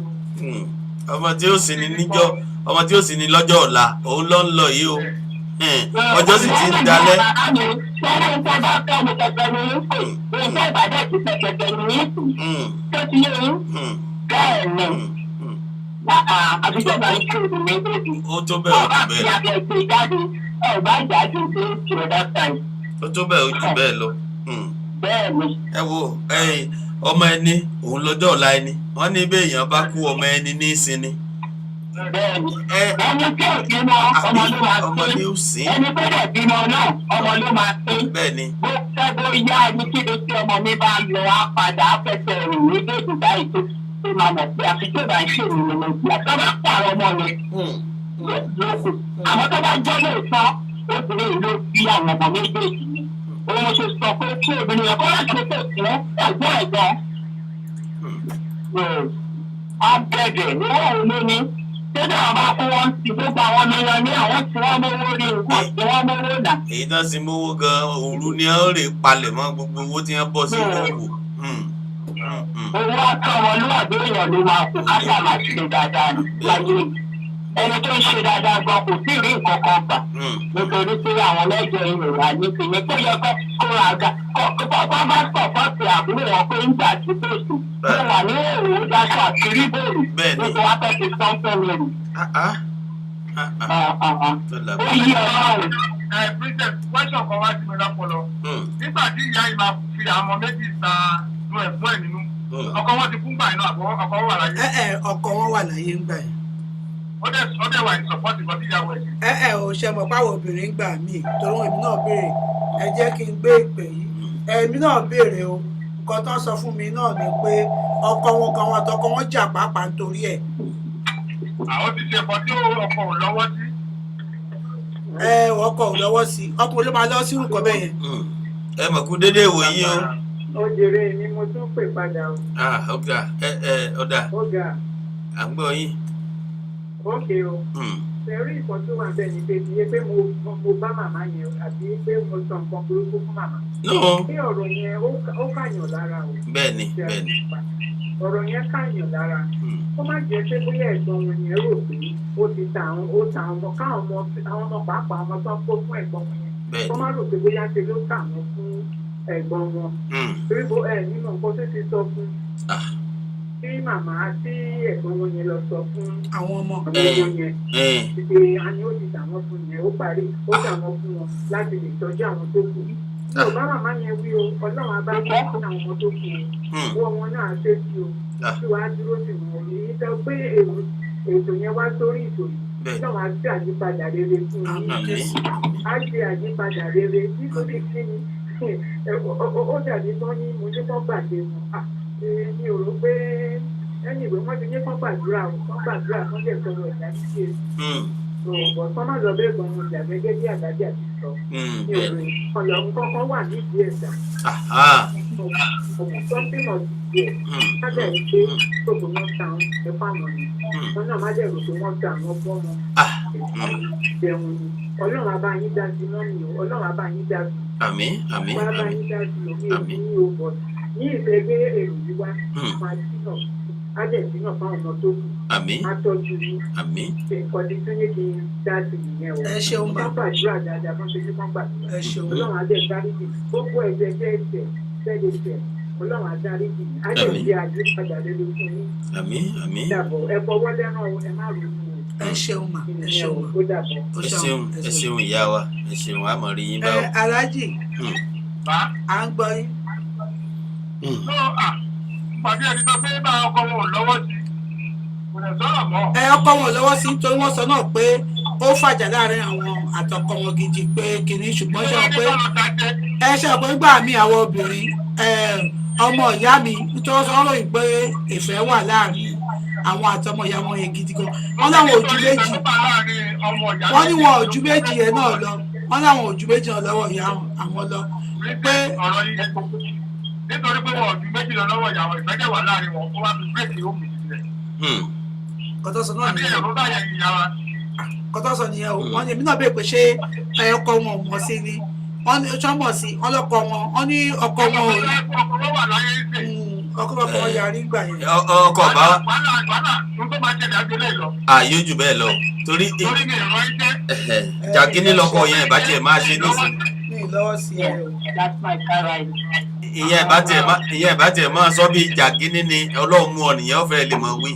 Ọmọ tí ó sì ní níjọ́ ọmọ tí ó sì ní lọ́jọ́ ọ̀la òun ló ń lọ yìí o. Ọjọ́ sì ti ń dalẹ̀. Sẹ́ni tó bá fẹ́ mi kẹ̀kẹ́ ni yín pè. Iṣẹ́ ìbàdàn ti fẹ́ kẹ̀kẹ́ ni yín pè. Tó ti yé yín. Bẹ́ẹ̀ ni. Àbíjọ́ bá ń ṣe ìlú méjèèjì. Ó tó bẹ́ẹ̀ ó jù bẹ́ẹ̀. Ọba àti àgbẹ̀ jáde ọba ìdájú tó ti ọ̀dà sáì. Ó tó bẹ́ẹ̀ ó jù bẹ́ẹ̀ lọ. bẹ́ẹ̀ni. ẹ wo ọmọ ẹni òun lọ́jọ́ ọ̀la ẹni wọ́n ní bí èèyàn bá kú ọmọ ẹni ní ìsinmi. bẹ́ẹ̀ni ẹni tí ò bímọ ọmọ ló máa pé ẹni tó dẹ̀ bímọ náà ọmọ ló máa pé. bẹ́ẹ̀ni. bó fẹ́ bó yá ẹni kí ló tí ọmọ mi bá lọ á padà á fẹsẹ̀ rìn ní déètì báyìí tó máa mọ̀ pé àfi tó bá ń ṣe ìrìn lọ sí àti ọba pààrọ̀ ọmọ rẹ̀ lókù. àmọ́ tó bá jẹ́ lóòótọ́ obìnrin ló bí àwọn ọmọ méjèèjì ni. òun ṣe sọ pé kí obìnrin yẹn kọ́ láti pèsè fún ẹ̀gbọ́n ẹ̀gbọ́n. á bẹ̀rẹ̀ níwọ̀n òun ló ní. tẹ́lẹ̀ àwọn bá fún wọn sí gbogbo àwọn mìíràn ní àwọn tí wọ́n mówó rí nǹkan tí wọ́n mówó dà. èyí tán sì mówó gan òru ni ó rè palẹ̀ mọ́ gbogbo owó tí wọ́n bọ̀ sí owó. owó akọ̀wọ́lúwàbí èèyàn ló máa kú ká sáà máa ṣe dáadáa láyé ẹni tó ń ṣe dáadáa gan kò sí rí nǹkan kan gbà nítorí pé àwọn mẹ́jọ ìrora ní kìíní tó yẹ kó ra ga kó bá sọ̀pọ̀tì àbúrò wọn pé ń gbà tí tó sùn ó wà ní èrò dáṣọ àti ríbòrò nítorí wá fẹ́ fi sọ́ńtò lórí. ó yí ọlọ́run. princess question kan wá sí mi lọ́pọ̀lọ́ nígbà tí ìyá yìí máa fi àwọn méjì ta lu ẹ̀fọ́ ẹ̀ nínú ọkọ wọn ti kú gbà iná àbọ̀ ọkọ wọn wà láyé. ọkọ wọn wà láyé ń gbà yẹn. ó dẹ̀ wà ní sọ́pọ́tì kan tí ìyàwó ẹ̀ ṣe. ò ṣe mọ̀ páwọn obìnrin gbà mí torí èmi náà béèrè ẹ jẹ́ kí n gbé ìpè yìí èmi náà béèrè o nǹkan tó ń sọ fún mi náà ni pé ọkọ wọn kan wọn àtọkọ wọn jà pàápàá nítorí ẹ̀. àwọn ti ṣe ẹ̀kọ́ tí ọkọ ò lọ́wọ́ sí. ọkọ ò lọ́wọ́ sí ọkùnrin ló máa lọ sí nǹkan bẹ́ẹ̀ yẹn. ẹ mọ̀ kú dédé ìwòyí o. ó jèrè ni mo tún pè padà o. ọ̀gá ọ̀dà à ń gbọ́ yín. ókè o ṣẹ̀rí nǹkan tó wà bẹ́ẹ̀ ni pé iye pé mo bá màmá yẹn àbí pé mo sọ nǹkan burúkú fún màmá. bí ọ̀rọ̀ yẹn ó kàyàn lára o. bẹ́ẹ̀ni. ọ̀rọ̀ yẹn kàyàn lára. ó má jẹ́ pé bóyá ẹ̀gbọ́n wọn yẹn rò pé ó ti ta àwọn ọmọ káwọn ọmọ pàápàá ọmọ tó ń kó fún ẹ̀gbọ́n wọn yẹn. ó má rò pé bóyá ṣe ló tà wọ́n fún ẹ̀gbọ́n wọn. torí nínú nǹkan tó ti sọ fún tí màmá tí ẹ̀gbọ́n wọn yẹn lọ sọ fún àwọn ọmọ yẹn ìpè àní ó ti tàwọn fún yẹn ó parí ó tàwọn fún wọn láti lè tọ́jú àwọn tó kù. Yorùbá màmá yẹn wí o ọlọ́run abá wọ́n fún àwọn ọmọ tó kù o wọ́n wọn náà ṣe sí o tí wàá dúró sí wọn èyí tó pé ètò yẹn wá sórí ìtò yìí náà wàá ṣe àyípadà rere fún yín á ṣe àyípadà rere nítorí kí ni ó dàbí tán ní mo ní kán gbàgbé wọn mi ò rò pé ẹni ìwé wọn ti ní kán gbàdúrà kán lè sọ̀rọ̀ ìjà sí ọ̀pọ̀ kán má lọ bẹ́ẹ̀ gan ọjà gẹ́gẹ́ bí àdájà ti sọ mi ò rò ọ̀yọ̀ kankan wà nídìí ẹ̀dá something of the kájẹ̀ ń pé gbogbo wọn ta ẹ̀fọ́ àwọn ni wọn náà má dẹ̀ rò pé wọ́n ta àwọn ọgbọ́n wọn ìbẹ̀rù ni ọlọ́run abá yín dá sí mọ́mì o ọlọ́run abá yín dá sí àmín wọ́n abá yín dá sí omi èmi ní òbọ̀ ní ìfẹ́ gbé èrò yìí wá máa dínà á dẹ̀ dínà fáwọn ọmọ tó kù á tọ́jú ní nǹkan tí tún ní kí n dá sí ìyẹn o ẹ ṣeun bá gbàdúrà dáadáa fún ṣe ní kán gbàdúrà ẹ ṣeun ọlọ́run á dẹ̀ dáríjì gbogbo ẹ̀jẹ̀ jẹ́ ẹ̀jẹ̀ fẹ́lẹ́fẹ́ ọlọ́run á dáríjì á dẹ̀ fi àyè padà lé lórí fún yín dàbọ̀ ẹ fọwọ́ lẹ́ràn o ẹ má ronú o ẹ ṣeun mà ẹ ṣeun mà ẹ ṣeun ìyá wa ẹ ṣeun àmọ́ rí yín báwo. aláàjì à ń gbọ́ yín. pàdé ẹni tó pé bá ọkọ wọn ò lọ́wọ́ sí kò lè sọ̀rọ̀ mọ́. ọkọ wọn ò lọ́wọ́ sí nítorí wọ́n sọ náà pé ó fàjà láàrin àwọn àtọkọ wọn gidi pé kìíní ṣùgbọ́n ṣe pé gbà mí àwọn obìnrin ọmọ ìyá mi nítorí wọ́n ròyìn pé ìfẹ́ wà láàrin àwọn àtọmọ ìyá wọn yẹn gidi gan wọ́n láwọn ojú méjì wọ́n ní wọn ojú méjì yẹn náà lọ wọ́n láwọn ojú méjì náà lọ́wọ́ ìyá àwọn lọ pé nítorí pé wọn ojú méjì lọ lọ́wọ́ ìyàwó ìfẹ́jẹ̀ wà láàrin wọn kó wá fi bírèkì ó mì sílẹ̀. kọ́tọ́sọ náà nìyẹn àbí ẹ̀rọ bá yẹ ìyá wa. kọ́tọ́sọ nìyẹn o wọ́n ní èmi náà bèèrè pé ṣé ọkọ wọn ò mọ̀ sí ni wọ́n ní ọjọ́ mọ̀ sí wọ́n lọ́kọ wọn wọ́n ní ọkọ wọn ò rí. ọkọ wà láyé ìsè. ọkọ wọn yarí gbà yẹn. ọkọ bá. wàhálà tó tó máa ṣẹlẹ̀ àjọlẹ̀ lọ. ààyè jù bẹ́ẹ̀ lọ torí mi ìrọ̀ iṣẹ́. jàgínní lọkọ yẹn ìbá tiẹ̀ máa ṣe nísìnyí. mi lọ́wọ́ sí ẹ o. ìyẹn ìbá tiẹ̀ máa sọ bí jàgínní ni ọlọ́run mú ọ nìyẹn ó fẹ́ lè mọ̀ wí.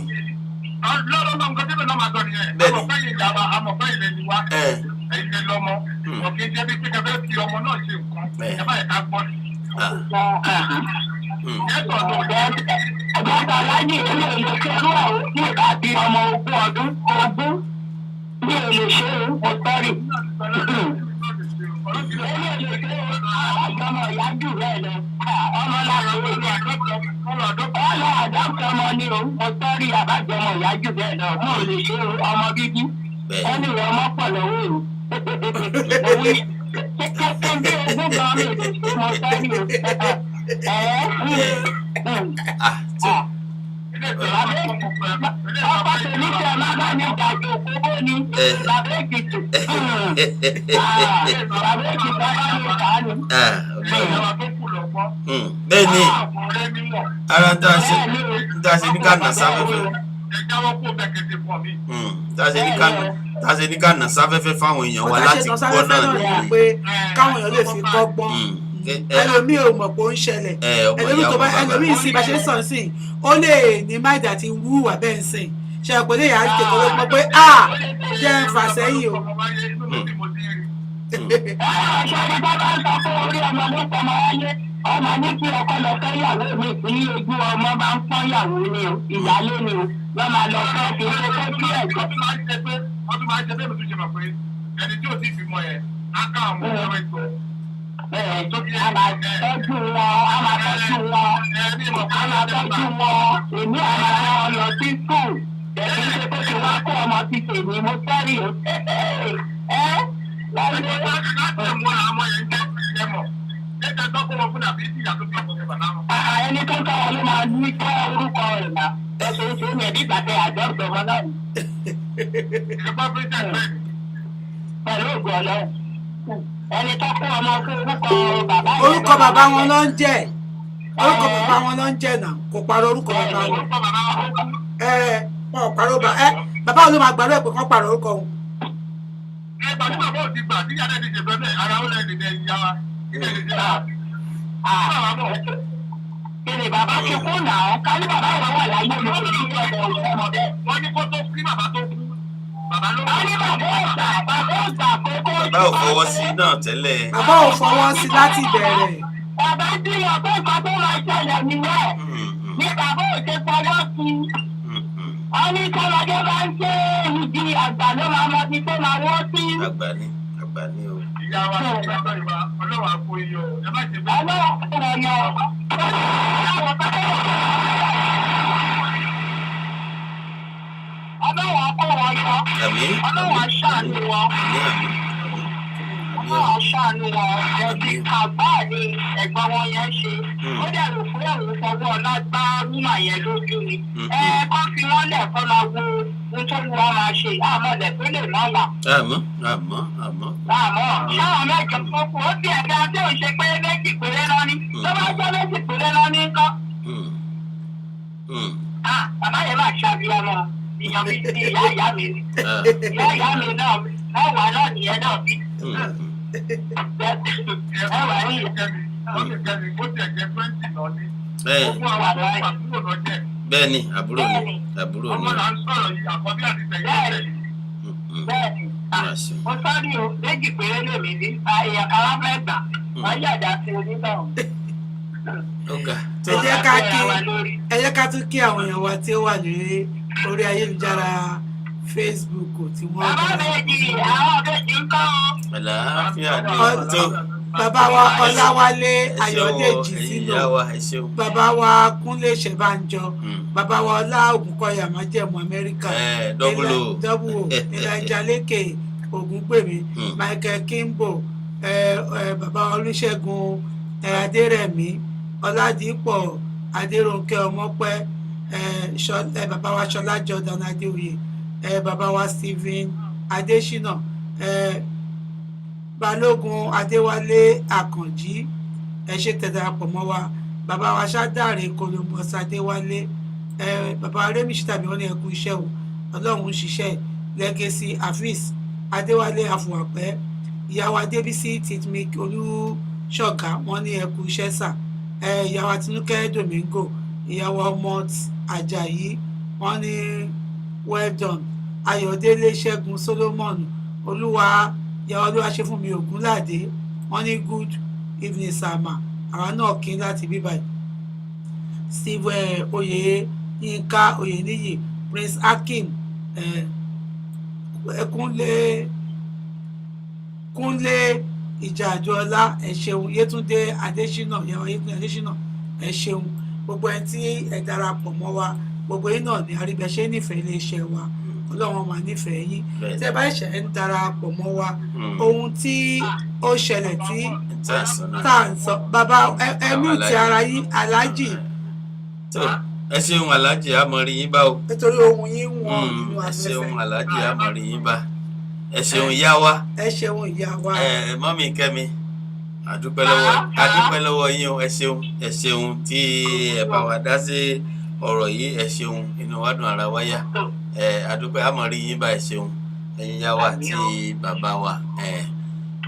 lọ́dọ̀ náà nǹkan tí mi náà máa sọ nìyẹn àmọ̀fẹ́yìn ìjàmbá àmọ̀fẹ́yìn lè ní wá ẹ̀yìn lè lọ́mọ ọ̀kẹ́ jẹ́ bí pé kẹfẹ́ fi ọmọ náà ṣe nǹkan ẹ̀fà ẹ̀ka gbọ́ Ẹgbẹ́ta láyé ilé ìlú kẹrù àwọn tí ìbá bí ọmọ 20 ọdún ní èlò ṣe mo sọ́rí. Ilé ìlú ṣe àjọmọ̀ ìyá jù rẹ̀ lọ. Ọmọ láti ilé akẹ́kọ̀ọ́ ọlọ́ àdáǹkẹ́ ọmọ ni o mo sọ́rí àbájọmọ̀ ìyá jù rẹ̀ lọ. Mo lè ṣe ọmọ bíbí. Ẹni rẹ̀ ọmọ pọ̀ lọ́wọ́ o. Kẹ́kẹ́ bí ogún gan mi lè ṣe mo sọ́rí o. Ọkọ̀ tèmi tẹ máa bá ní ìdájọ́ òkúbó ni bàbá Èkìtì. Bàbá Èkìtì bá ní ìdájọ́. Bẹ́ẹ̀ ni ara ń tá a ṣe ní ká nà sáfẹ́fẹ́. Tá a ṣe ní ká nà sáfẹ́fẹ́ fáwọn èèyàn wa láti gbọ́ náà ni. Pé káwọn èèyàn lè fi kọ́gbọ́n. Ẹlòmíì ò mọ̀ pé ó ń ṣẹlẹ̀. Ẹlòmíì sì bá ṣe ń sàn sí ó lè ní máìdì àti wúwà bẹ́ẹ̀ ń sìn ṣe àpò lè yàrá tètè ló pọ̀ pé jẹ́ ń fà sẹ́yìn o. Ọmọ ní kí ọkọ lọ fẹ́ yàwó mi ní ojú ọmọ bá ń pọ́n yàwó ni o ìyálé ni o wọ́n máa lọ fẹ́ kí ó tó kí ẹ̀jẹ̀. Wọ́n tún máa ń ṣe pé mi tún ṣe mọ̀ pé ẹni tí ò tí ì bímọ yẹn á ká àwọn ọmọ ẹgbẹ́. A máa tọ́jú wọn, a máa tọ́jú wọn, èmi àwọn ọmọ lọ sí skul. Èmi ṣe pé kí wọ́n kó ọmọ ti tèmi, mo sọ́rí o. Láti mú àwọn ọmọ yẹn jẹ́ ẹ̀mọ̀. Lẹ́tẹ̀ tó kó wọn fún àbí ìyá tó fi ọkọ̀ ṣe bàbá wọn. Ẹni tó ń tọ́wọ́ ló máa ní kọ́ orúkọ rẹ̀ náà. Ẹ̀sùn ṣe é ní ẹ̀bí ìgbàgbé àjọ ìjọba náà. Ìjọba pírẹ́sìdẹ̀ntì bẹ́ẹ̀ ni. Pẹ̀lú ògùn ọlọ́run. Ẹni tó kó ọmọ fún orúkọ bàbá yẹn. Orúkọ bàbá wọn ló ń jẹ́. Orúkọ bàbá wọn ló ń jẹ́ náà. Kò parọ́ orúkọ bàbá wọn. Orúkọ bàbá wọn kú. Wọn ò parọ́ bàbá wọn ló máa gbàdúrà pé kán pààrọ̀ orúkọ wọn. Ẹgbà tí bàbá ò ti gbà tí yàrá ti ṣe bẹ́ẹ̀ ara ó lẹ́yìn ìdílé ìyá wa. Kí ni bàbá ti kú náà? Ká ní bàbá yẹn wà láyé mi kò ní ọ̀dọ̀ ọmọdé. Wọ́n ní kó tó kí bàbá tó kú. Bàbá ló wọ́n ní bàbá ọ̀sà kókó. Bàbá ò fọwọ́ sí náà tẹ́lẹ̀. Bàbá ò fọwọ́ sí láti bẹ̀rẹ̀. Bàbá tí ọ̀pẹ́ nǹkan tó máa ṣẹlẹ̀ nìyẹn. Ní bàbá ò ṣe fọwọ́ sí. Wọ́n ní sọ́mọdé bá ń ṣe ìdí àgbà ló máa mọ ti tó máa wọ́ sí. Àgbà ni o. Ìyá wa ló ń bá ìwà ọlọ́wà kó iyọ̀ ẹ má ṣe bẹ́ẹ̀. Ọlọ́wà kó iyọ̀. Ọlọ́wà kó wọn yọ. Ọlọ́wà ṣàánú wọn. Ọlọ́wà ṣàánú wọn. Ẹbí àgbà ni ẹ̀gbọ́n wọn yẹn ṣe. Ó dẹ̀rù fún òun fọwọ́ ọlọ́gbà mímà yẹn lójú ni. Kọ́ fi wọ́n lẹ̀ kọ́ lọ wo ohun tó wù wọ́n máa ṣe. Àmọ́lẹ̀ tó lè má wà. Àmọ́. Ṣáwọn mẹ́jọ tó kù ó bí ẹ̀ka tí ò ń ṣe pé méjì péré lọ ní. Tó bá jẹ́ méjì péré lọ ní kọ́. Bàbá yẹn máa ṣàbíyamọ. Ìyàn mi ti ìyá mi ni. Ìyá mi náà ẹwà náà nìyẹn náà bí. Ẹwà ní ìkẹ́mi ó ti ẹ̀jẹ̀ 20 lọ ní. Ogún àwọn àbúrò lọ jẹ́. Bẹ́ẹ̀ ni àbúrò ni. Ọmọ là ń sọ̀rọ̀ yìí àkọ́bí àti tẹ̀yẹ́ bẹ́ẹ̀ni mo sọ́rí o méjì péré lèmi ní èèyàn kan wá fẹ́ gbà wọ́n yàjà sí onígbà o. Ẹ jẹ́ ká tún kí àwọn èèyàn wa tí ó wà ní orí ayélujára Facebook tí wọ́n bàbá méjì àwọn méjì ń kọ́ ọ. Àlàáfíà ni tó. Bàbá wa Ọláwálé Ayọ̀dèjì Sínú, bàbá wa Kúnlé Ṣẹ̀bánjọ, bàbá wa Ọlá Ògúnkọ̀yà Májẹ̀mú Amẹ́ríkà, Dọ́bùlò, Ìlàjà Lékè Ògúngbèmí, Michael Kimbo, bàbá Olúṣẹ́gun Adérẹ̀mí, Ọládìpọ̀ Adérónkẹ́ Ọmọ́pẹ́, bàbá wa Ṣọlá Jordan Adéoyè, bàbá wa Stephen Adésínà, Balógun Adéwálé Àkànjí, ẹ ṣé tẹ́ darapọ̀ mọ́ wa, bàbá wa Ṣádàrè Columbus Adéwálé, bàbá Rémíṣí tàbí wọ́n ní ẹkú iṣẹ́ o, Ọlọ́run ń ṣiṣẹ́. Legacy Afeez Adéwálé Àfùwàpẹ́, ìyàwó Adébísí Titmik Olúṣọ̀gá wọ́n ní ẹkú iṣẹ́ sà, ìyàwó Àtinúkẹ́ Domingo, ìyàwó Ọmọt Àjàyí wọ́n ní well done. Ayọ̀délé Ṣẹ́gun Solomon ìyàwó Olúwa ṣe fún mi Ògúnládé wọ́n ní good evening sama àwa náà kí láti bí báyìí Steve Oyeyinka Oyeniyi Prince Akim Kúnlé Ìjàjọlá ẹ ṣeun Yétúndé Adésínà ìyàwó Yétúndé Adésínà ẹ ṣeun gbogbo ẹni tí ẹ darapọ̀ mọ́ wa gbogbo yín náà ní àríbẹ̀ṣẹ́ nífẹ̀ẹ́ iléeṣẹ́ wa Ọlọ́run máa nífẹ̀ẹ́ yín tẹ́ bá ṣẹ̀ ń darapọ̀ mọ́ wa ohun tí ó ṣẹlẹ̀ tí tá à ń sọ bàbá ẹmí ti ara yín aláàjì. ẹ ṣeun aláàjì àmọ̀rí yín bá o. nítorí ohun yín wọ̀n nínú afẹ́fẹ́. ẹ ṣeun aláàjì àmọ̀rí yín bá. ẹ ṣeun ìyá wa. ẹ ṣeun ìyá wa. mọ́mí Kẹ́mi àdúpẹ́ lọ́wọ́ yín o ẹ ṣeun tí ẹ bá wa dá sí ọ̀rọ̀ yìí ẹ ṣeun inú wa dùn ara wa yá àdúpẹ́ àmọ̀rí yín bá ẹ ṣeun ẹ̀yin yá wa àti bàbá wa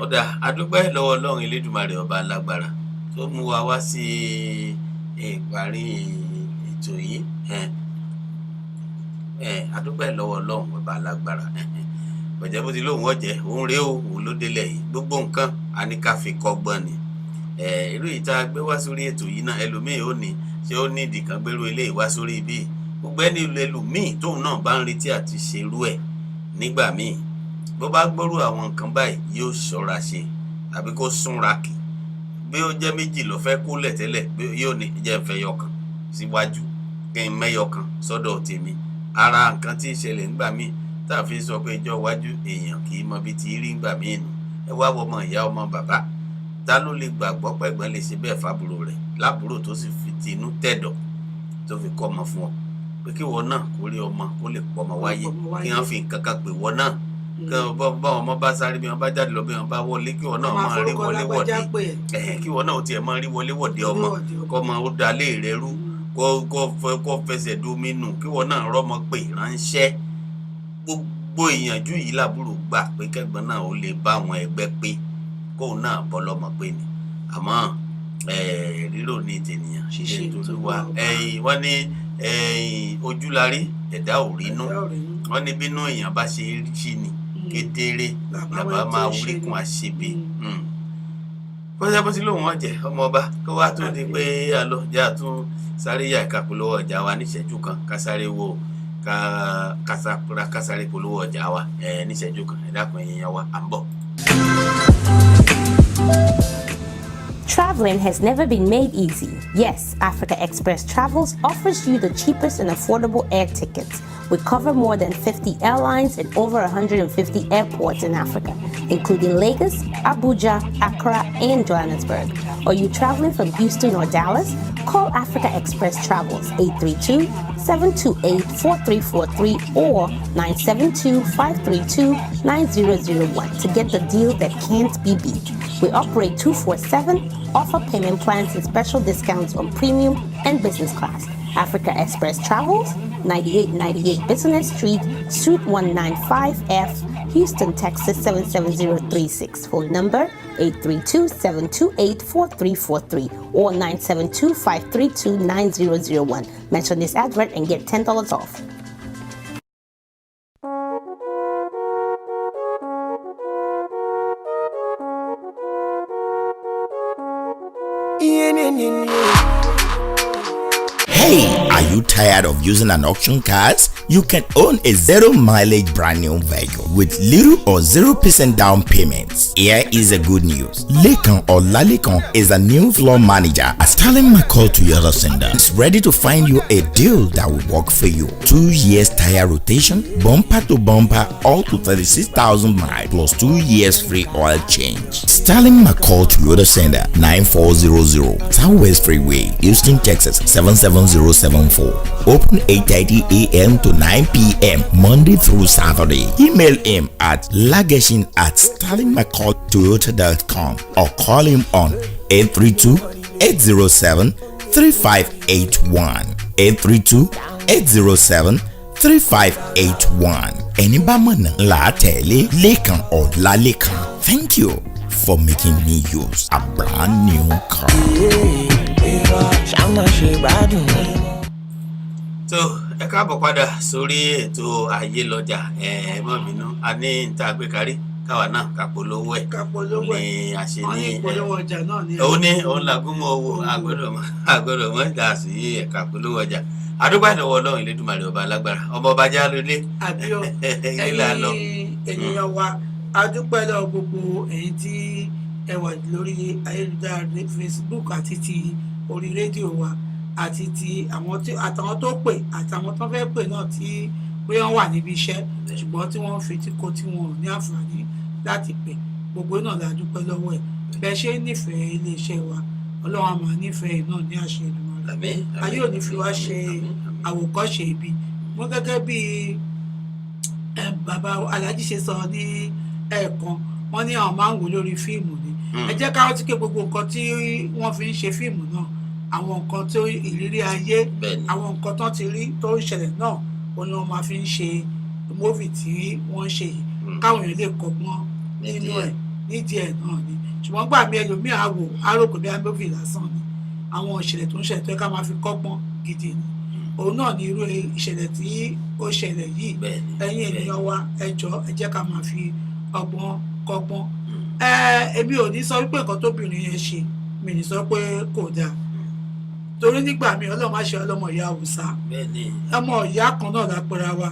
ọ̀dà àdúpẹ́ lọ́wọ́ Ọlọ́run Elédùmarè ọba alágbára tó mú wa wá sí ìparí ètò yìí àdúpẹ́ lọ́wọ́ Ọlọ́run ọba alágbára bọ̀jẹ́ bó ti lóun ọ̀jẹ́ òun rèé òun ló délẹ̀ yìí gbogbo nǹkan a ní ká fi kọ́gbọ́n ni irú yìí tá a gbé wá sórí ètò yìí náà ẹlòmíì ò ní ṣé ó ní ìdí kan gbérú eléyìí wá sórí ibi gbogbo ẹni ẹlòmíì tóun náà bá ń retí àti ṣerú ẹ̀ nígbà míì bó bá gbọ́rú àwọn nǹkan báyìí yóò ṣọ́ra ṣe tàbí kó súnra kì bí ó jẹ́ méjì ló fẹ́ kólẹ̀ tẹ́lẹ̀ yóò ní jẹ́ fẹ́ yọkan síwájú kí n mẹ́yọkan sọ́dọ̀ tèmi ara nǹkan tí ìṣẹ̀lẹ̀ nígbà míì tá a fi sọ pé ìjọ iwájú èèyàn kì í mọ bí ti rí nígbà míì nù ẹ wá wọ ọmọ ìyá ọmọ bàbá ta ló lè gbàgbọ́ pẹ̀gbọ́n lè ṣe bẹ́ẹ̀ fábùrò rẹ̀ lábùrò tó sì fi tinú tẹ̀dọ̀ tó fi kọ́ ọmọ fún ọ pé kí wọn náà kó rí ọmọ kó lè pọ̀ ọmọ wáyé kí wọ́n fi nǹkan kan pè wọ́n náà kí wọ́n bá ọmọ bá sáré bí wọ́n bá jáde lọ bí wọ́n bá wọlé kí wọ́n náà máa rí wọlé wọ̀de kí wọ́n náà tiẹ̀ máa rí wọlé wọ̀de ọmọ kọ́ ọmọ ó dalé rẹ̀ rú kó fẹsẹ̀ domínú kí wọ́n náà rọ́mọ pè ránṣẹ́ gbogbo ìyànjú yìí làbúrò gbà pé kẹ́gbọ́n náà ó lè bá àwọn ẹgbẹ́ pé kóun náà bọ́ lọ́mọ pé ni àmọ́ rírò ní tènìyàn ṣiṣẹ́ tó ló wà wọ́n ní ojúlarí ẹ̀dá ò rínú wọ́n ní bínú èèyàn bá ṣe rí ni kedere làbá máa wúríkùn àṣebè bọ́sẹ̀ bó ti lóun ọ̀jẹ̀ ọmọ ọba kó wá tó di pé àlọ́ jà tún sáré yà ìka polówó ọjà wa níṣẹ́jú kan ká sáré wo ká sáré polówó ọjà wa níṣẹ́jú kan ẹ dákun ẹ̀yin wa à ń bọ̀. Traveling has never been made easy. Yes, Africa Express Travels offers you the cheapest and affordable air tickets. We cover more than 50 airlines and over 150 airports in Africa, including Lagos, Abuja, Accra, and Johannesburg. Are you traveling from Houston or Dallas? Call Africa Express Travels 832-728-4343 or 972-532-9001 to get the deal that can't be beat. We operate 24/7, offer payment plans and special discounts on premium and business class. Africa Express Travels, 9898 Business Street, Suite 195F, Houston, Texas 77036. Phone number 832-728-4343 or 972-532-9001. Mention this advert and get $10 off. Hey, are you tired of using an auction cars? You can own a zero-mileage brand new vehicle with little or 0% down payments. Here is a good news. Lekan or Lalekan is a new floor manager at Sterling McCall Toyota Center. It's ready to find you a deal that will work for you. 2 years tire rotation, bumper to bumper, all to 36,000 miles plus 2 years free oil change. Sterling McCall Toyota Center, 9400 Southwest Freeway, Houston, Texas 77074. Open 8:30 a.m. to 9 p.m. Monday through Saturday. Email him at lagation@sterlingmccalltoyota.com or call him on 832-807-3581. 832-807-3581. Ẹni bá mọ̀nà là á tẹ̀lé Lekan or Lalekan. Thank you for making me use a brand new car. So, ẹ káàbọ̀ padà sórí ètò ayé lọ́jà mọ́ bínú a ní níta gbé kárí káwa náà ká polówó ẹ̀ ní àṣẹ ní ìpolówó ọjà náà ni òun làgúnmọ̀ owó àgbọ̀dọ̀ mọ́ ìdá sí ẹ̀ka polówó ọjà adúgbò ìdánwò Ọlọ́run Elédùmarè ọba alágbára ọmọ ọba jálólé àbíọ ènìyàn wa adúpẹ́ lọ́wọ́ gbogbo ẹ̀yin tí ẹ wà lórí ayélujára Facebook àti ti orí rédíò wa àti ti àtàwọn tó pè àtàwọn tó fẹ́ pè náà tí pé wọ́n wà níbi iṣẹ́ ṣùgbọ́n tí wọ́n fi tíkọ tí wọ́n ní àǹfààní láti pè gbogbo náà la dúpẹ́ lọ́wọ́ ẹ̀ bẹ́ẹ̀ ṣe nífẹ̀ẹ́ iléeṣẹ́ wa Ọlọ́run á máa nífẹ̀ẹ́ náà ní àṣẹ Èdùmàrè ayé ò ní fi wá ṣe àwòkọ́ṣe ibi wọ́n gẹ́gẹ́ bí bàbá Alhaji ṣe sọ ní ẹ̀ẹ̀kan wọ́n ní àwọn máa ń wò lórí fíìmù ni ẹ jẹ́ ká rántí pé gbogbo nǹkan tí wọ́n fi ń ṣe fíìmù náà àwọn nǹkan tó ìrírí ayé àwọn nǹkan tó ti rí tó ń ṣẹlẹ̀ náà òun ni wọ́n máa fi ń ṣe móvì tí wọ́n ń ṣe yìí káwọn èèyàn lè kọ́gbọ́n nínú ẹ̀ nídìí ẹ̀ náà ni ṣùgbọ́n gbà mí ẹlòmíì àròkò bí móvì lásán ni àwọn ìṣẹ̀lẹ̀ tó ń ṣẹlẹ̀ tó yẹ ká máa fi kọ́gbọ́n gidi ni òun náà ni irú ìṣẹ̀lẹ̀ tí ó ṣẹlẹ̀ yìí ẹ̀yin ènìyàn wa ẹ jọ̀ọ́ ẹ jẹ́ ká máa fi ọgbọ́n kọ́gbọ́n èmi ò ní sọ wípé nǹkan tóbìnrin yẹn ṣe mi ní sọ pé kò dáa torí nígbà míì Ọlọ́run má ṣe ọlọ́mọ ìyá Haúsá ọmọ ìyá kan náà lápẹ́ra wa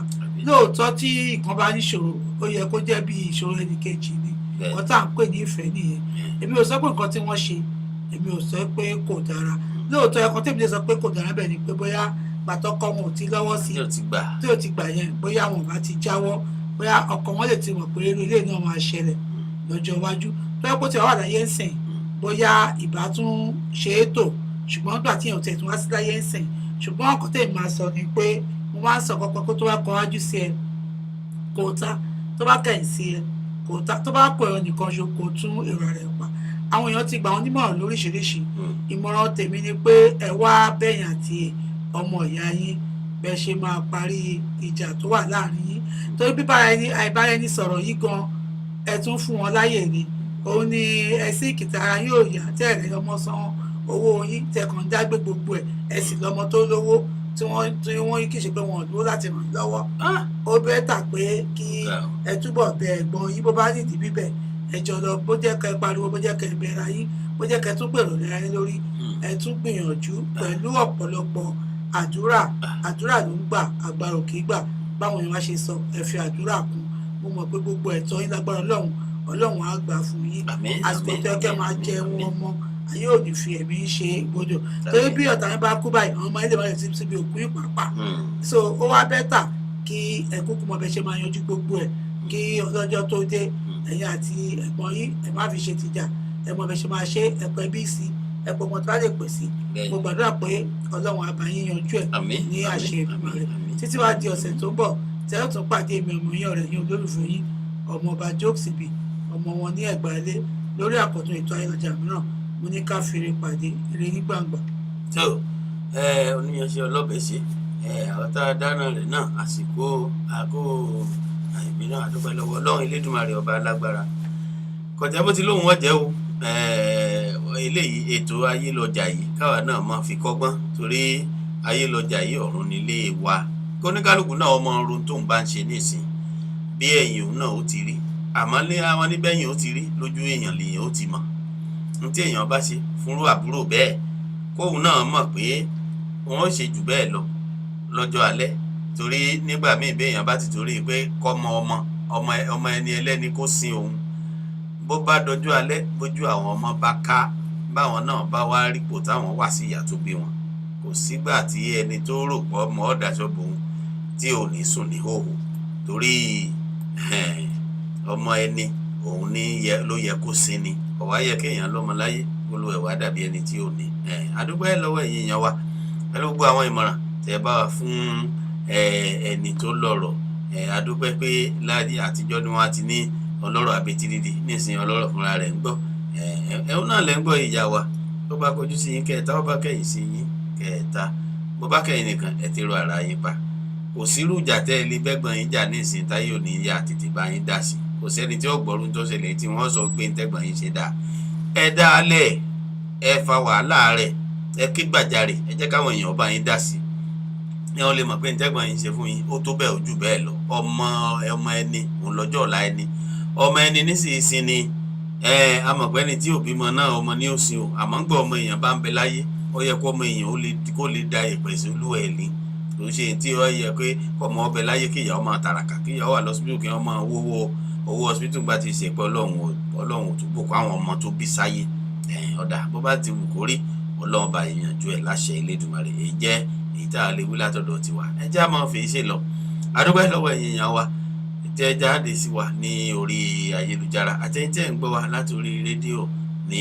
lóòótọ́ tí nǹkan bá níṣòro ó yẹ kó jẹ́ bí ìṣòro ẹnìkejì ni wọ́n tá à ń pè ní ìfẹ́ nìyẹn èmi ò sọ pé nǹkan tí wọ́n ṣe èmi ò sọ pé kò dára lóòótọ́ ẹ̀kan tèmi lè sọ pé kò dára bẹ́ẹ̀ ni pé bóyá pàtọ́kọ́ wọn ò ti lọ́wọ́ sí tí ò ti gbà yẹn bóyá wọn bá ti jáwọ́ bóyá ọkọ wọn lè ti mọ̀ pé irú ilé náà máa ṣẹlẹ̀ lọ́jọ́ iwájú tó yẹ kó ti wà láyé ń sìn bóyá ìbá tún ṣe é tò ṣùgbọ́n nígbà tí èèyàn tẹ̀ tún wá sí láyé ń sìn ṣùgbọ́n ọkọ tèmi máa sọ ni pé mo máa ń sọ kọ́kọ́ kó tó wá kọ wájú sí ẹ kò tá tó bá kẹ̀yìn sí ẹ kò tá tó bá kọ ẹ̀rọ nìkan ṣo kò tún èrò rẹ̀ pa àwọn èèyàn ti gbà wọn nímọ̀ràn lóríṣiríṣi ìmọ̀ràn tèmi ni pé ẹ wá bẹ̀yìn àti ọmọ ìyá yín bẹ́ẹ̀ ṣe máa parí ìjà tó wà láàrin yín torí àìbára ẹni sọ̀rọ̀ yìí gan ẹ tún fún wọn láyè ni òun ni ẹsìn ìkìtara yóò yá tẹ́ẹ̀rẹ́ ọmọ san owó yín tẹ̀kàn dágbé gbogbo ẹ̀ ẹ sì lọ́mọ tó lówó tí wọ́n kì í ṣe pé wọ́n dúró láti ràn yín lọ́wọ́ ó bẹ́ẹ̀ tà pé kí ẹ túbọ̀ bẹ ẹ̀gbọ́n yín bó bá nídìí bíbẹ̀ ẹjọ́ lọ bó jẹ́ kẹ́ pariwo bó jẹ́ kẹ́ bẹ̀rẹ̀ ayé bó jẹ́ kẹ́ tún gbèrò lẹ́ra yín lórí ẹ tún gbìyànjú pẹ̀lú ọ̀pọ̀lọpọ̀ àdúrà ló ń gbà agbára ò kì í gbà báwọn èèyàn wá ṣe sọ ẹ fi àdúrà kún mo mọ̀ pé gbogbo ẹ̀tọ́ yín lágbára Ọlọ́run á gbà fún yín àsìkò tó kẹ́ máa jẹ wọn mọ́ ayé ò ní fi ẹ̀mí ṣe gbọdọ̀ torí bí ọ̀tá yín bá kú báyìí àwọn ọmọ ilé máa lè ti síbi òkú ìpàpà so ó wá bẹ́tà kí ẹ kúkú mọ bẹ ṣe máa yanjú gbogbo ẹ̀ kí ọlọ́jọ́ tó dé ẹ̀yin àti ẹ̀gbọ́n yín ẹ má fi ṣe tìjà ẹ mọ bẹ ṣe máa ṣe ẹ̀pẹ́ bí sí ẹ̀pọ̀ mọ̀ tó bá lè pè sí mo gbàdúrà pé Ọlọ́run á bá yín yanjú ẹ̀ ní àṣẹ Èdùmàrè títí wá di ọ̀sẹ̀ tó ń bọ̀ tẹ́ ò tún pàdé mi ọmọ yín ọ̀rẹ́ yín olólùfẹ́ yín ọmọọba Jokesibi ọmọ wọn ní Ẹ̀gbá Ilé lórí àkọ́tún ètò Ayélujára mìíràn mo ní ká fèrè pàdé ire ní gbangba. tó oníyanṣẹ ọlọ́bẹ̀ ṣe àwọn tá a dáná rẹ̀ náà àsìkò àìbí náà àdúpẹ́ lọ́wọ́ Ọlọ́run Elédùmarè ọba alágbára kọjá bó ti lóhùn ọ̀jẹ̀ o eléyìí ètò Ayélọjà yìí káwa náà máa fi kọ́gbọ́n torí Ayélọjà yìí ọ̀run nílé wa kóníkálùkù náà ọmọ ọrùn tó ń bá ń ṣe nísìn bí ẹ̀yìn òun náà ó ti rí àmọ́ lé àwọn níbẹ̀yìn ó ti rí lójú èèyàn lèèyàn ó ti mọ̀ ní tí èèyàn bá ṣe fúnrú àbúrò bẹ́ẹ̀ kóun náà mọ̀ pé wọ́n ó ṣe jù bẹ́ẹ̀ lọ lọ́jọ́ alẹ́ torí nígbà míì béèyàn bá ti torí pé kọ́mọ ọmọ ẹni ẹlẹ́ni kó sin òun bó bá dọjọ́ alẹ́ bójú àwọn ọmọ bá ká báwọn náà bá wá rípò táwọn wà sí ìyá tó bí wọn kò sígbà tí ẹni tó rò pọ̀ mọ́ ọ̀dàṣọ́ bòun tí ò ní sùn ní hòhò torí ọmọ ẹni òun ní ló yẹ kó sin ni ọ̀wá yẹ kéèyàn lọ́mọ láyé gbólú ẹ̀ wá dàbí ẹni tí ò ní àdúgbò ẹ̀ lọ́wọ́ ẹ̀yìn èèyàn wa pẹ̀lú gbogbo àwọn ìmọ̀ràn tẹ́ bá wà fún ẹni tó lọ́rọ̀ àdúgbò pé láàdí àtijọ́ ni wọ́n ti ní ọlọ́rọ̀ àbètìdìdì nísìnyí ọlọ́rọ̀ fúnra rẹ̀ ń gbọ́ ẹ̀hún náà lẹ́ ń gbọ́ ìyá wa tó bá kojú sí yín kẹta ó bá kẹ̀yìn sí yín kẹta bó bá kẹ̀yìn nìkan ẹ̀ ti rọ ara yín pa kò sírú ìjà tẹ́ ẹ lé bẹ́gbọ̀n yín jà nísìnyí táyé ò ní yá tètè bá yín dà sí kò sẹ́ni tí ó gbọ́rú tó ṣẹlẹ̀ tí wọ́n sọ pé ntẹ́gbọ̀n yín ṣe dáa ẹ dá a lẹ̀ ẹ fa wàhálà rẹ̀ ẹ ké gbàjarè ẹ jẹ́ káwọn èèyàn bá yín dà sí ní wọ́n lè mọ̀ pé ntẹ́gbọ̀n yín ṣe fún yín ó tó bẹ́ẹ̀ ojú bẹ́ẹ̀ lọ ọmọ ẹni òun lọ́jọ́ ọ̀la ẹni ọmọ ẹni nísinsìnyí ni amọ̀pẹ́ni tí òbí mọ náà ọmọ ní òsì o àmọ́ ń gbọ́ ọmọ èèyàn bá ń bẹ láyé ó yẹ kó ọmọ èèyàn kó lè da ìpèsè olúwa ẹ̀ ní kò ṣe tí ó yẹ pé ọmọ ọbẹ̀ láyé kí ìyàwó máa tàràkà kí ìyàwó wà lọ́sibítù kí wọ́n máa wówó owó hospital bá ti ṣe pé ọlọ́run tó bùkún àwọn ọmọ tó bí sáyé ọ̀dà bó bá ti wù kó rí ọlọ́run bá ìyànjú ẹ̀ láṣẹ Elédùmarè èyí jẹ́ èyí tá a lè wí látọ̀dọ̀ tiwa ẹ jẹ́ àmọ́ fèé ṣe lọ adúgbò lọ́wọ́ ẹ̀yin èèyàn wa tẹ́ jáde sí wa ní orí ayélujára àtẹ̀yìntẹ́ ń gbọ́ wa láti orí rédíò ní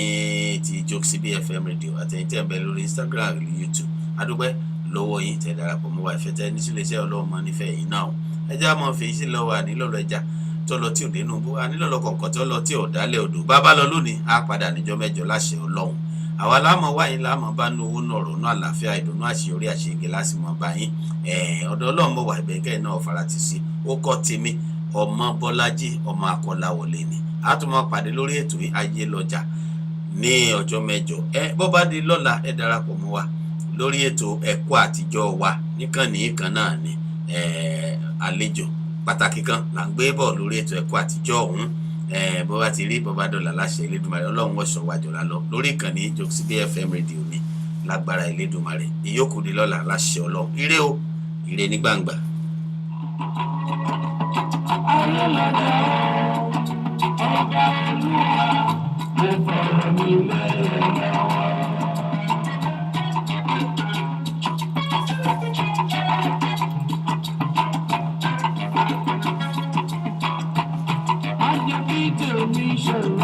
ti Jokesibi FM rédíò àtẹ̀yìntẹ́ ń bẹ lórí Instagram YouTube adúgbò lọ́wọ́ yín tẹ́ darapọ̀ mọ́ wa ìfẹ́ tẹ́ níṣìlẹ̀ṣẹ́ ọlọ́run mọ́ nífẹ̀ẹ́ yìí náà ẹ jẹ́ àmọ́ fèé ṣe lọ́wọ́ ànílọ́lọ́ ẹja tọ́lọ tí ò dénú bó ànílọ́lọ́ kọ̀ọ̀kan tọ́lọ tí ò dálẹ̀ odò bàbá lọ lónìí á padà níjọ́ mẹ́jọ láṣẹ ọlọ́run àwa láàmú wáyé láàmú bá nu owó náà rònú àlàáfíà ìdùnnú àṣeyọrí àṣeyege lásìmọ báyìí ọ̀dọ̀ ọlọ́run bọ̀ wà ìbẹ̀kẹ́ náà farati sí ó kọ́ tèmi ọmọ Bọ́lájí ọmọ Akọ́láwọlé ni a tún máa pàdé lórí ètò ayé lọ́jà ní ọjọ́ mẹ́jọ bó bá di lọ́la ẹ darapọ̀ mọ́ wa lórí ètò ẹ̀kọ́ àtijọ́ wa níkànnì kan náà ni àlejò pàtàkì kan là ń gbé bọ̀ lórí ètò ẹ̀kọ́ àtijọ́ ọ̀hún bó bá ti rí bó bá dọ̀là láṣẹ Elédùmarè ọlọ́run wọ̀ṣọ̀ wájọ̀lá lọ lórí ìkànnì Jokesibi FM rédíò ní lágbára Elédùmarè ìyókù di lọ́la láṣẹ ọlọ́run ire o ire ní gbangba. Tell me, show,